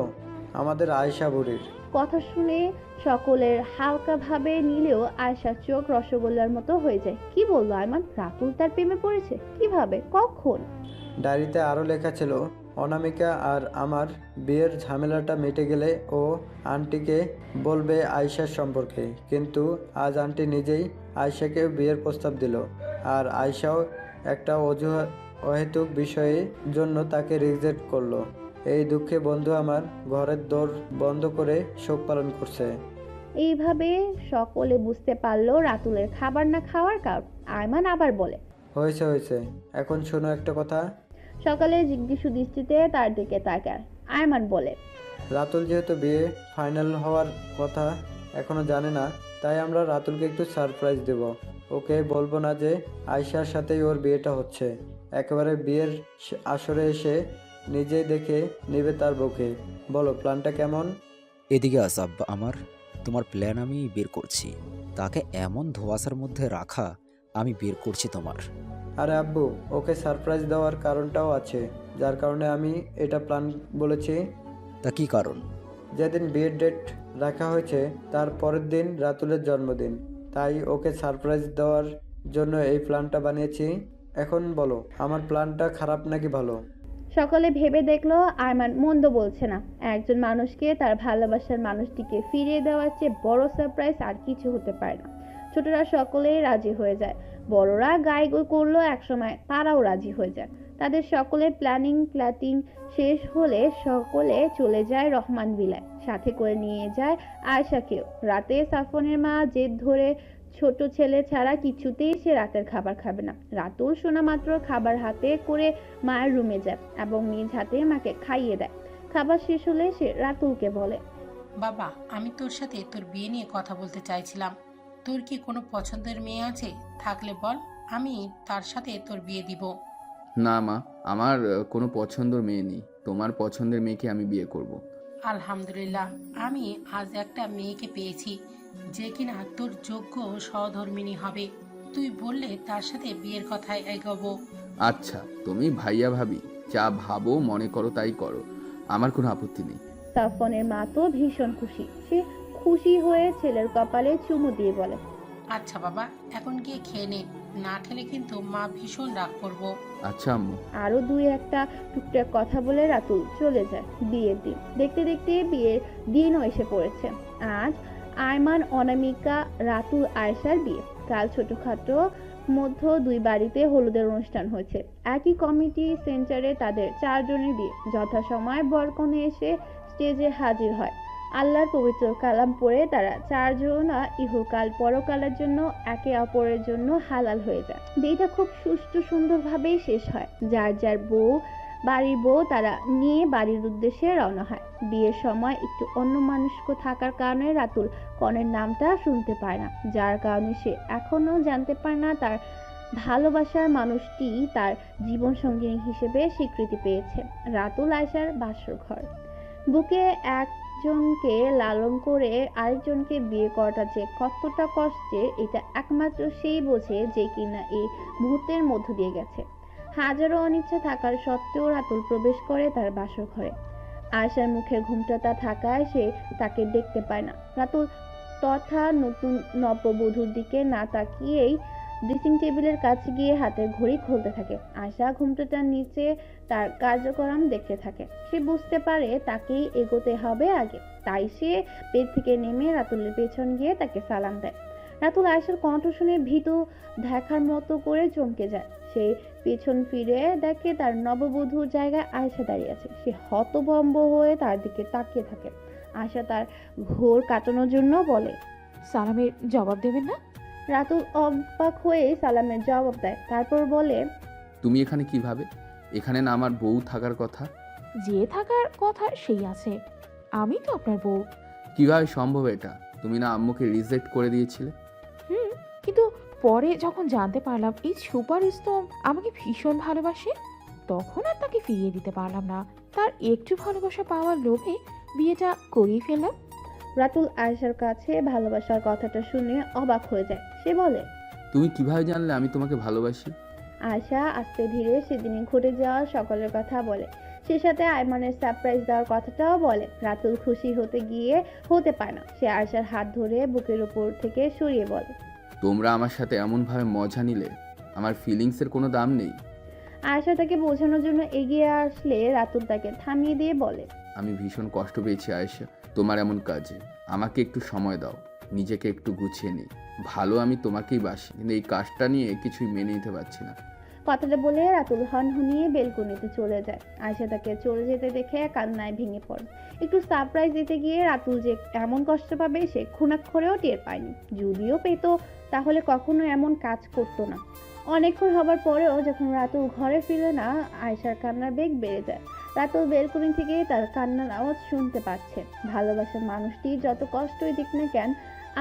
আমাদের আয়শা বুড়ির। কথা শুনে সকলের হালকা ভাবে নিলেও আয়শার চোখ রসগোল্লার মতো হয়ে যায়। কি বললো আয়মান? রাতুল তার প্রেমে পড়েছে? কিভাবে? কখন? ডায়েরিতে আরও লেখা ছিল, অনামিকা আর আমার বিয়ের ঝামেলাটা মিটে গেলে ও আন্টিকে বলবে আয়শার সম্পর্কে। কিন্তু আজ আন্টি নিজেই আয়শাকে বিয়ের প্রস্তাব দিল, আর আয়শাও একটা অহেতুক বিষয়ের জন্য তাকে রিজেক্ট করলো। এই দুঃখে বন্ধু আমার ঘরের দোর বন্ধ করে শোক পালন করছে। এইভাবে সকলে বুঝতে পারলো রাতুলের খাবার না খাওয়ার কারণ। আয়মান আবার বলে, হয়েছে, এখন শোনো একটা কথা। সকালে জিজ্ঞাসু দৃষ্টিতে তার দিকে তাকায়। আয়মান বলে, রাতুল যেহেতু বিয়ে ফাইনাল হওয়ার কথা এখনো জানে না, তাই আমরা রাতুলকে একটু সারপ্রাইজ দেব। ওকে বলবো না যে আয়শার সাথেই ওর বিয়েটা হচ্ছে। একেবারে বিয়ের আসরে এসে নিজেই দেখে নেবে তার বউকে। বলো প্ল্যানটা কেমন? এদিকে আস আব্বা আমার, তোমার প্ল্যান আমি বের করছি। তাকে এমন ধোঁয়াশার মধ্যে রাখা আমি বের করছি তোমার। আরে আব্বু, ওকে সারপ্রাইজ দেওয়ার কারণটাও আছে, যার কারণে আমি এটা প্ল্যান বলেছি। তা কি কারণ? যেদিন বিয়ের ডেট রাখা হয়েছে তার পরের দিন রাতুলের জন্মদিন, তাই ওকে সারপ্রাইজ দেওয়ার জন্য এই প্ল্যানটা বানিয়েছি। এখন বলো আমার প্ল্যানটা খারাপ নাকি ভালো? সকলে ভেবে দেখলো আয়মান মন্দ বলছে না। একজন মানুষকে তার ভালোবাসার মানুষটিকে ফিরিয়ে দেওয়ার চেয়ে বড় সারপ্রাইজ আর কিছু হতে পারে না। ছোটরা সকলেই রাজি হয়ে যায়, বড়রা গায়ে করলো একসময়, তারাও রাজি হয়ে যায়। তাদের সকলের প্ল্যাটিং শেষ হলে সকলে চলে যায় রহমান ভিলায়, সাথে করে নিয়ে যায় আয়শাকেও। রাতে সাফনের মা জেদ ধরে ছোট ছেলে ছাড়া কিছুতেই সে রাতের খাবার খাবে না। রাতুল শোনা মাত্র খাবার হাতে করে মায়ের রুমে যায় এবং নিজ হাতে মাকে খাইয়ে দেয়। খাবার শেষ হলে সে রাতুলকে বলে, বাবা, আমি তোর সাথে তোর বিয়ে নিয়ে কথা বলতে চাইছিলাম। তোর কি কোনো পছন্দের মেয়ে আছে? থাকলে বল, আমি তার সাথে তোর বিয়ে দিব। না মা, আমার কোনো পছন্দের মেয়ে নেই। তোমার পছন্দের মেয়েকে আমি বিয়ে করব। আলহামদুলিল্লাহ, আমি আজ একটা মেয়েকে পেয়েছি যে কিনা তোর যোগ্য সহধর্মিণী হবে। তুই বললে তার সাথে বিয়ের কথায় এগোবো। আচ্ছা, তুমি ভাইয়া ভাবি যা ভাবো মনে করো তাই করো, আমার কোনো আপত্তি নেই। সাফনের মা তো ভীষণ খুশি। সে খুশি হয়ে ছেলের কপালে চুমু দিয়ে বলে, আচ্ছা বাবা, এখন গিয়ে খেয়ে নে, না খেলে কিন্তু মা ভীষণ রাগ করবো। আচ্ছা আম্মু। আরো দুই একটা টুকটাক কথা বলে রাতুল চলে যায়। বিয়ের দিন দেখতে দেখতে বিয়ের দিনও এসে পড়েছে। আজ আয়মান, অনামিকা, রাতুল, আয়েশার বিয়ে। কাল ছোটখাটো মধ্য দুই বাড়িতে হলুদের অনুষ্ঠান হয়েছে। একই কমিটি সেন্টারে তাদের 4 জনের বিয়ে। যথাসময়ে বরকনে এসে স্টেজে হাজির হয়। আল্লাহর পবিত্র কালাম পড়ে তারা 4 জনা ইহকাল পরকালের জন্য একে অপরের জন্য হালাল হয়ে যায়। বিয়েটা খুব সুষ্ঠু সুন্দরভাবেই শেষ হয়। যার যার বাড়ির বউ তারা নিয়ে বাড়ির উদ্দেশ্যে রওনা হয়। বিয়ের সময় একটু অন্যমনস্ক থাকার কারণে রাতুল কনের নামটা শুনতে পায় না, যার কারণে সে এখনো জানতে পারে না তার ভালোবাসার মানুষটি তার জীবন সঙ্গিনী হিসেবে স্বীকৃতি পেয়েছে। রাতুল আয়েশার বাসর ঘর। বুকে একজনকে লালন করে আরেকজনকে বিয়ে করাটা যে কতটা কষ্টের, এটা একমাত্র সেই বোঝে যে কিনা এই মুহূর্তের মধ্য দিয়ে গেছে। হাজারো অনিচ্ছা থাকার সত্ত্বেও রাতুল প্রবেশ করে তার বাসর ঘরে। আয়েশার মুখের ঘুমটাটা থাকায় সে তাকে দেখতে পায় না। রাতুল তথা নতুন নববধূর দিকে না তাকিয়েই ড্রেসিং টেবিলের কাছে গিয়ে হাতের ঘড়ি খুলতে থাকে। আয়শা ঘুমটাটার নিচে তার কার্যক্রম দেখতে থাকে। সে বুঝতে পারে তাকেই এগোতে হবে আগে, তাই সে বেড থেকে নেমে রাতুলের পেছন গিয়ে তাকে সালাম দেয়। রাতুল আয়শার কণ্ঠ শুনে ভীত দেখার মতো করে চমকে যায়। সে পেছন ফিরে দেখে তার নববধূর জায়গায় আয়শা দাঁড়িয়ে আছে। সে হতভম্ব হয়ে তার দিকে তাকিয়ে থাকে। আয়শা তার ঘোর কাটানোর জন্য বলে, সালামের জবাব দেবেন না? রাতুল অবাক হয়ে সালামের জবাব দেয়, তারপর বলে, তুমি এখানে কিভাবে? এখানে না আমার বউ থাকার কথা। যে থাকার কথা সেই আছে, আমি তো আপনার বউ। কিভাবে সম্ভব এটা? তুমি না আম্মুকে রিজেক্ট করে দিয়েছিলে? কিন্তু পরে যখন জানতে পারলাম এই সুপার স্তম আমাকে ভীষণ ভালোবাসে, তখন আর তাকে ফিরিয়ে দিতে পারলাম না। তার একটু ভালোবাসা পাওয়ার লোভে বিয়েটা করিয়ে ফেললাম। রাতুল আয়েশার কাছে ভালোবাসার কথাটা শুনে অবাক হয়ে যায়। সে বলে, তুমি কিভাবে জানলে আমি তোমাকে ভালোবাসি? আয়েশা আস্তে ধীরে সেদিনে ঘটে যাওয়া সকলের কথা বলে। সে সাথে আয়মানের সারপ্রাইজ দেওয়ার কথাটাও বলে। রাতুল খুশি হতে গিয়ে হতে পারে না। সে আয়েশার হাত ধরে বুকের উপর থেকে সরিয়ে বলে, তোমরা আমার সাথে এমনভাবে মজা নিলে আমার ফিলিংসের কোনো দাম নেই। আয়েশা তাকে বোঝানোর জন্য এগিয়ে আসলে রাতুল তাকে থামিয়ে দিয়ে বলে, আমি ভীষণ কষ্ট পেয়েছি আয়েশা তোমার এমন কাজে। আমাকে একটু সময় দাও, নিজেকে একটু গুছিয়ে নিই। ভালো আমি তোমাকেই বাসি, কিন্তু এই কাজটা নিয়ে কিছুই মেনে নিতে পারছি না। কথাটা বলে রাতুল হনহনিয়ে বেলকনিতে চলে যায়। আয়েশা তাকে চলে যেতে দেখে কান্নায় ভেঙে পড়ে। একটু সারপ্রাইজ দিতে গিয়ে রাতুল যে এমন কষ্ট পাবে সে খুনাক্ষরেও টের পায়নি। যদিও পেত তাহলে কখনো এমন কাজ করতো না। অনেকক্ষণ হবার পরেও যখন রাতুল ঘরে ফিরে না, আয়েশার কান্নার বেগ বেড়ে যায়। রাতুল বেলকনি থেকে তার কান্নার আওয়াজ শুনতে পাচ্ছে। ভালোবাসার মানুষটি যত কষ্টই দিক না কেন,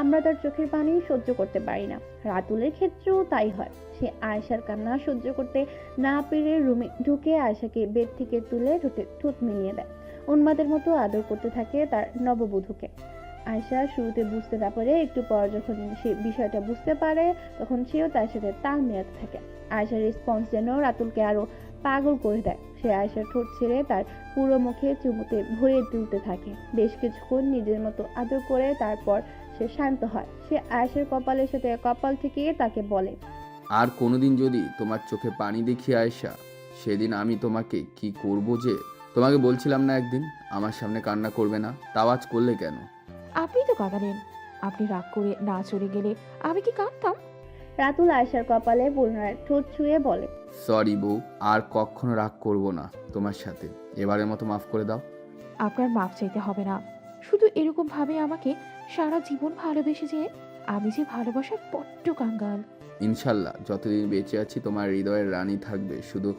আমরা তার চোখের পানি সহ্য করতে পারি না। রাতুলের ক্ষেত্রেও তাই হয়। সে আয়েশার কান্না সহ্য করতে না পেরে রুমে ঢুকে আয়েশাকে বেড থেকে তুলে ঠোঁট মিলিয়ে দেয়। উন্মাদের মতো আদর করতে থাকে তার নববধূকে। আয়েশা শুরুতে বুঝতে না পারে, একটু পর যখন সে বিষয়টা বুঝতে পারে তখন সেও তার সাথে তাল মেলাতে থাকে। আয়েশার রেসপন্স যেন রাতুলকে আরো পাগল করে দেয়। সে আয়েশার ঠোঁট ছেড়ে তার পুরো মুখে চুমুতে ভরিয়ে তুলতে থাকে। বেশ কিছুক্ষণ নিজের মতো আদর করে তারপর সে শান্ত হয়। সে আয়েশার কপালের সাথে কপাল ঠেকিয়ে তাকে বলে, আর কোনোদিন যদি তোমার চোখে পানি দেখি আয়েশা, সেদিন আমি তোমাকে কি করব যে। তোমাকে বলছিলাম না একদিন আমার সামনে কান্না করবে না, তাওয়াজ করলে কেন? আপনি তো কাঁদালেন। আপনি রাগ করে না চলে গেলে আমি কি কাঁদতাম? রাতুল আয়েশার কপালে পুনরায় ঠোঁট ছুঁয়ে বলে, সরি বউ, আর কখনো রাগ করব না তোমার সাথে। এবারের মতো মাফ করে দাও। আপনার মাপ চাইতে হবে না। শুধু এরকম ভাবে আমাকে সারা জীবন ভালোবেসে যে আমি যে ভালোবাসার বড্ড কাঙ্গাল। ইনশাল্লাহ যতদিন বেঁচে আছি তোমার হৃদয়ের রানী থাকবে শুধু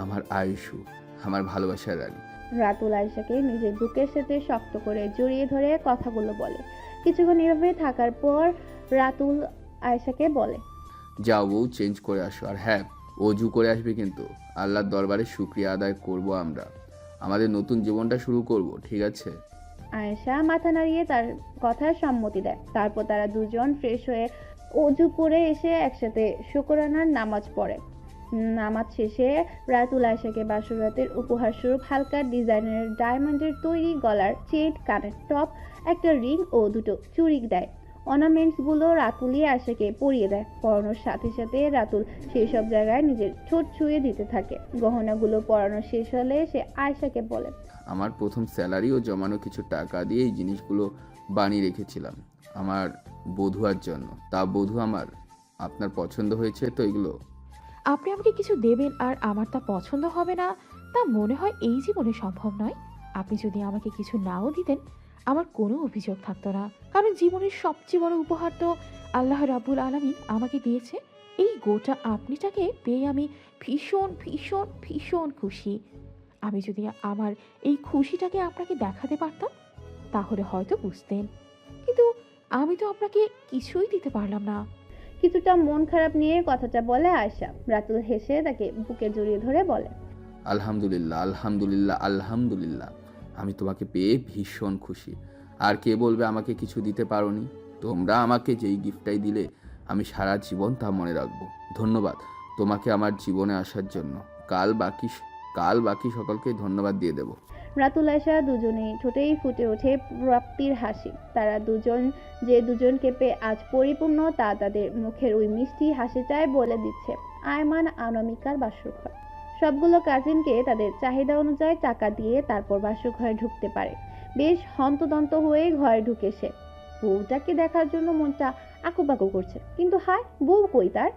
আমার আয়ুষু, আমার ভালোবাসার রানী। রাতুল আয়েশাকে নিজের বুকের সাথে শক্ত করে জড়িয়ে ধরে কথাগুলো বলে। কিছুক্ষণ এভাবে থাকার পর রাতুল আয়েশাকে বলে, যাও বউ, চেঞ্জ করে আসো। আর হ্যাঁ, অজু করে আসবে কিন্তু। আল্লাহর দরবারে শুকরিয়া আদায় করব আমরা। আমাদের নতুন জীবনটা শুরু করব, ঠিক আছে? আয়েশা মাথা নাড়িয়ে তার কথায় সম্মতি দেয়। তারপর তারা দুজন ফ্রেশ হয়ে অজু করে এসে একসাথে শুকরানার নামাজ পড়ে। নামাজ শেষে রাতুল আয়েশাকে বাসরাতের উপহার স্বরূপ হালকা ডিজাইনের ডায়মন্ডের তৈরি গলার চেন, কানের টপ, একটা রিং ও দুটো চুড়ি দেয়। অর্নামেন্টস গুলো রাতুলই আয়েশাকে পরিয়ে দেয়। পরানোর সাথে সাথে রাতুল সেই সব জায়গায় নিজের ঠোঁট ছুঁয়ে দিতে থাকে। গহনাগুলো পরানো শেষ হলে সে আয়েশাকে বলে, আমার প্রথম স্যালারি ও জমানো কিছু টাকা দিয়ে এই জিনিসগুলো বানিয়ে রেখেছিলাম আমার বধুয়ার জন্য। তা বধু আমার, আপনার পছন্দ হয়েছে তো এগুলো? আপনি আমাকে কিছু দেবেন আর আমার তা পছন্দ হবে না, তা মনে হয় এই জীবনে সম্ভব নয়। আপনি যদি আমাকে কিছু নাও দিতেন আমার কোনো অভিযোগ থাকতো না, কারণ জীবনের সবচেয়ে বড় উপহার তো আল্লাহ রাব্বুল আলামিন আমাকে দিয়েছে। এই গোটা আপনিটাকে পেয়ে আমি ভীষণ ভীষণ ভীষণ খুশি। আমি যদি আমার এই খুশিটাকে আপনাকে দেখাতে পারতাম তাহলে হয়তো বুঝতেন, কিন্তু আমি তো আপনাকে কিছুই দিতে পারলাম না। কিছুটা মন খারাপ নিয়ে কথাটা বলে আয়েশা। রাতুল হেসে তাকে বুকে জড়িয়ে ধরে বলে, আলহামদুলিল্লাহ আলহামদুলিল্লাহ আলহামদুলিল্লাহ, আমি তোমাকে পেয়ে ভীষণ খুশি। আর কে বলবে আমাকে কিছু দিতে পারোনি? তোমরা আমাকে যেই গিফটটাই দিলে আমি সারা জীবন তা মনে রাখবো। ধন্যবাদ তোমাকে আমার জীবনে আসার জন্য। কাল বাকি সকলকে ধন্যবাদ দিয়ে দেব। রাতুল আয়শা দুজনেই ঠোঁটেই ফুটে ওঠে প্রাপ্তির হাসি। তারা দুজন যে দুজনকে পেয়ে আজ পরিপূর্ণ তা তাদের মুখের ওই মিষ্টি হাসিটাই বলে দিচ্ছে। আয়মান অনামিকার বাসরঘর। সবগুলো কাজিনকে তাদের চাহিদা অনুযায়ী টাকা দিয়ে তারপর বাসরঘরে ঢুকতে পারে। বেশ হন্তদন্ত হয়ে ঘরে ঢুকে সে বউটাকে দেখার জন্য মনটা আকুপাকু করছে, কিন্তু হায়, বউ কই তার?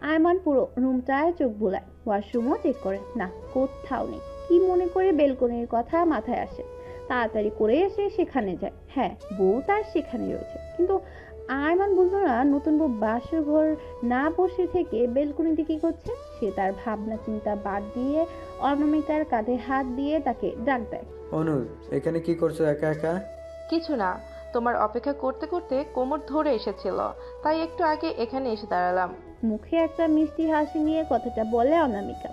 আয়মান পুরো রুমটায় চোখ বুলায়, ওয়াশরুমও চেক করে, না কোথাও নেই। কি মনে করে বেলকনির কথা মাথায় আসে, তাড়াতাড়ি করে এসে সেখানে যায়। হ্যাঁ, বউ তার সেখানে রয়েছে, কিন্তু আয়মান বুঝলো না নতুন বউ বাসর ঘর না বসে থেকে বেলকনিতে কি করছে। সে তার ভাবনা চিন্তা বাদ দিয়ে অনামিকার কাঁধে হাত দিয়ে তাকে ডাক দেয়। অনুর, এখানে কি করছো একা একা? কিছু না, তোমার অপেক্ষা করতে করতে কোমর ধরে এসেছিল, তাই একটু আগে এখানে এসে দাঁড়ালাম। মুখে একটা মিষ্টি হাসি নিয়ে কথাটা বলে অনামিকা।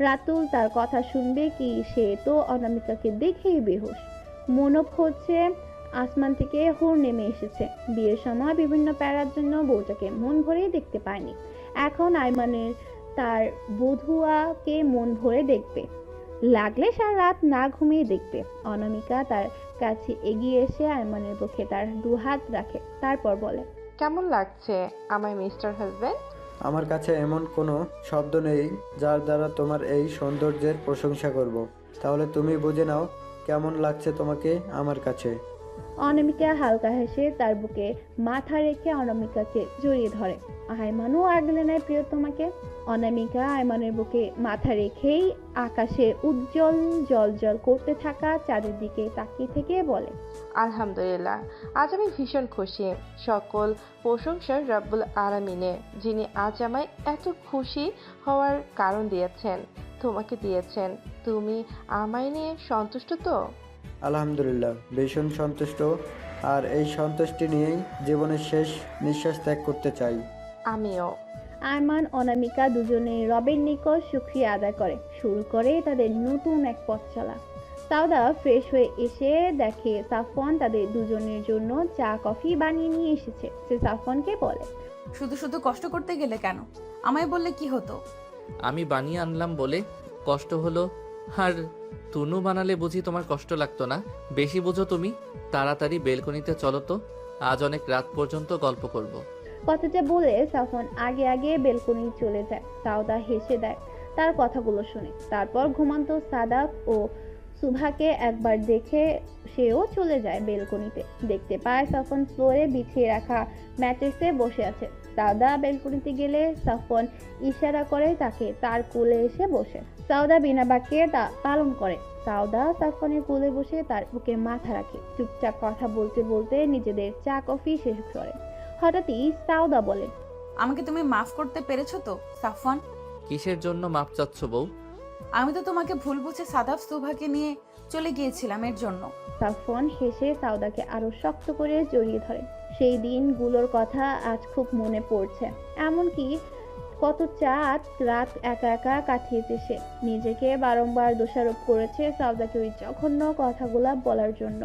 রাতুল তার কথা শুনবে কি, সে তো অনামিকাকে দেখেই বেহুশ। মনে হচ্ছে আসমান থেকে হুর নেমে এসেছে। বিয়ের সময় বিভিন্ন প্যারার জন্য বউটাকে মন ভরেই দেখতে পায়নি, এখন আয়মানের তার বধুয়াকে মন ভরে দেখবে, লাগলে সারা রাত না ঘুমিয়ে দেখবে। অনামিকা তার কাছে এগিয়ে এসে আয়মানের বুকে তার দুহাত রাখে, তারপর বলে, কেমন লাগছে আমার মিস্টার হাজবেন্ড? আমার কাছে এমন কোনো শব্দ নেই যার দ্বারা তোমার এই সৌন্দর্যের প্রশংসা করব। তাহলে তুমি বুঝে নাও কেমন লাগছে তোমাকে আমার কাছে। অনামিকা হালকা হেসে তার বুকে মাথা রেখে অনামিকাকে জড়িয়ে ধরে। আয়মানও আগলে নেয় প্রিয়তমাকে। অনামিকা আয়মানের বুকে মাথা রেখেই আকাশে উজ্জ্বল জলজল করতে থাকা চাঁদের দিকে তাকিয়ে থেকে বলে, আলহামদুলিল্লাহ, আজ আমি ভীষণ খুশি। সকল প্রশংসার রব্বুল আলামিনে, যিনি আজ আমায় এত খুশি হওয়ার কারণ দিয়েছেন, তোমাকে দিয়েছেন। তুমি আমায় নিয়ে সন্তুষ্ট তো? আলহামদুলিল্লাহ, ভীষণ সন্তুষ্ট, আর এই সন্তুষ্টি নিয়েই জীবনের শেষ নিঃশ্বাস ত্যাগ করতে চাই। আমিও। আয়মান অনামিকা দুজনেই রবের নিকট শুকরিয়া আদায় করে শুরু করে তাদের নতুন এক পথ চলা। সাউদা ফ্রেশ হয়ে এসে দেখে সাফওয়ান তাদের দুজনের জন্য চা কফি বানিয়ে নিয়ে এসেছে। সে সাফওয়ানকে বলে, শুধু শুধু কষ্ট করতে গেলে কেন? আমায় বললে কি হতো? আমি বানিয়ে আনলাম বলে কষ্ট হলো, আর তুনু বানালে বুঝি তোমার কষ্ট লাগতো না? বেশি বুঝো তুমি। তাড়াতাড়ি বেলকনিতে চলো তো, আজ অনেক রাত পর্যন্ত গল্প করব। কথাটা বলে সাফওয়ান আগে আগে বেলকনি চলে যায়। সাউদা হেসে দেয় তার কথাগুলো শুনে। তারপর ঘুমান্ত সাদাফ ও সুভাকে একবার দেখে সেও চলে যায় বেলকনিতে। দেখতে পায় সাফওয়ান ফ্লোরে বিছিয়ে রাখা ম্যাট্রেসে বসে আছে। সাউদা বেলকনিতে গেলে সাফওয়ান ইশারা করে তাকে তার কোলে এসে বসে। সাউদা বিনা বাক্যে তা পালন করে। সাউদা সাফওয়ানের কোলে বসে তার বুকে মাথা রাখে। চুপচাপ কথা বলতে বলতে নিজেদের চা কফি শেষ করে। হঠাৎই সাউদা বলে, আমাকে তুমি মাফ করতে পেরেছো তো সাফওয়ান? কিসের জন্য মাপ চাচ্ছ বউ? আমি তো তোমাকে ভুল বুঝে সাদাফ সুভাকে নিয়ে চলে গিয়েছিলাম, এর জন্য। সাফওয়ান হেসে সাউদাকে আরো শক্ত করে জড়িয়ে ধরে। সেই দিনগুলোর কথা আজ খুব মনে পড়ছে। এমনকি কত রাত একা একা কাটিয়েছে সে। নিজেকে বারংবার দোষারোপ করেছে সাউদাকে ওই জঘন্য কথাগুলা বলার জন্য।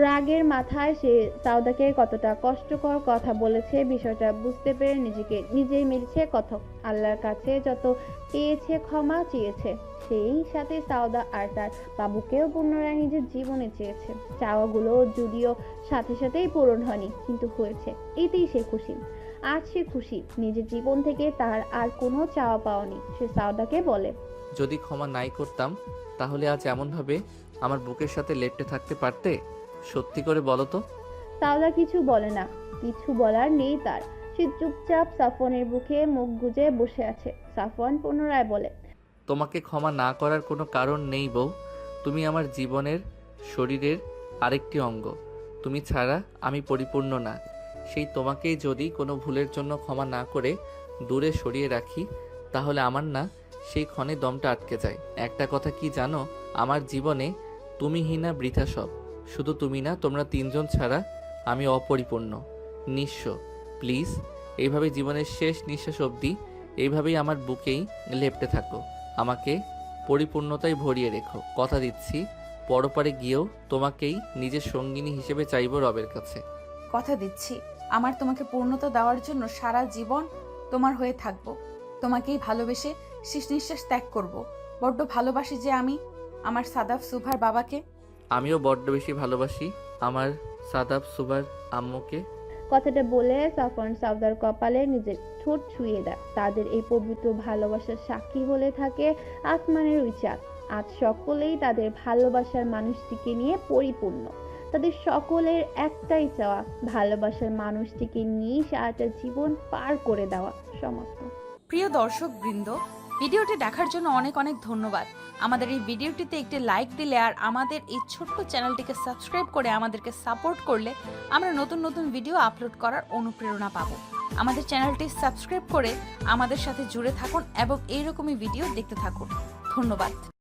রাগের মাথায় সে সাউদাকে কতটা কষ্টকর কথা বলেছে বিষয়টা বুঝতে পেরে নিজেকে নিজেই মেরেছে কথক। আল্লাহর কাছে যত পেয়েছে ক্ষমা চেয়েছে, সেই সাথে সাউদা আর তার বাবুকেও পুনরায় নিজের জীবনে চেয়েছে। চাওয়াগুলো যদিও সাথে সাথেই পূরণ হয়নি, কিন্তু হয়েছে, এতেই সে খুশি। আজ সে খুশি, নিজের জীবন থেকে তার আর কোনো চাওয়া পাওয়া নেই। সে সাউদাকে বলে, যদি ক্ষমা নাই করতাম তাহলে আজ এমনভাবে আমার বুকের সাথে লেপ্টে থাকতে পারতে? সত্যি করে বলো তো। সাউদা কিছু বলে না, কিছু বলার নেই তার। সে চুপচাপ সাফওয়ানের বুকে মুখ গুজে বসে আছে। সাফওয়ান পুনরায় বলে, তোমাকে ক্ষমা না করার কোনো কারণ নেই বউ। তুমি আমার জীবনের, শরীরের আরেকটি অঙ্গ। তুমি ছাড়া আমি পরিপূর্ণ না। সেই তোমাকেই যদি কোনো ভুলের জন্য ক্ষমা না করে দূরে সরিয়ে রাখি, তাহলে আমার না সেই ক্ষণে দমটা আটকে যায়। একটা কথা কি জানো, আমার জীবনে তুমিহীনা বৃথা সব। শুধু তুমি না, তোমরা তিনজন ছাড়া আমি অপরিপূর্ণ, নিঃস্ব। প্লিজ এইভাবে জীবনের শেষ নিঃশ্বাস অবধি এইভাবেই আমার বুকেই লেপ্টে থাকো। আমাকে পরিপূর্ণতায় ভরিয়ে রেখো। কথা দিচ্ছি, পরপারে গিয়েও তোমাকেই নিজের সঙ্গিনী হিসেবে চাইব রবের কাছে। কথা দিচ্ছি, আমার তোমাকে পূর্ণতা দেওয়ার জন্য সারা জীবন তোমার হয়ে থাকবো। তোমাকেই ভালোবেসে শেষ নিঃশ্বাস ত্যাগ করব। বড্ড ভালোবাসি যে আমি আমার সাদাফ সুভার বাবাকে। আমিও বড্ড বেশি ভালোবাসি আমার সাদাব সুবার আম্মুকে। কথাটা বলে সাফওয়ান সাউদার কপালে নিজের ঠোঁট ছুঁয়ে দেয়। তাদের এই পবিত্র ভালোবাসার সাক্ষী হলে থাকে আসমানের ওই চাঁদ। আজ সকলেই তাদের ভালোবাসার মানুষটিকে নিয়ে পরিপূর্ণ। তাদের সকলের একটাই চাওয়া, ভালোবাসার মানুষটিকে নিয়ে সারাটা জীবন পার করে দেওয়া। সমাপ্ত। প্রিয় দর্শক বৃন্দ, ভিডিওটি দেখার জন্য অনেক অনেক ধন্যবাদ। আমাদের এই ভিডিওটিতে একটি লাইক দিলে আর আমাদের এই ছোট্ট চ্যানেলটিকে সাবস্ক্রাইব করে আমাদেরকে সাপোর্ট করলে আমরা নতুন নতুন ভিডিও আপলোড করার অনুপ্রেরণা পাবো। আমাদের চ্যানেলটি সাবস্ক্রাইব করে আমাদের সাথে জুড়ে থাকুন এবং এইরকমই ভিডিও দেখতে থাকুন। ধন্যবাদ।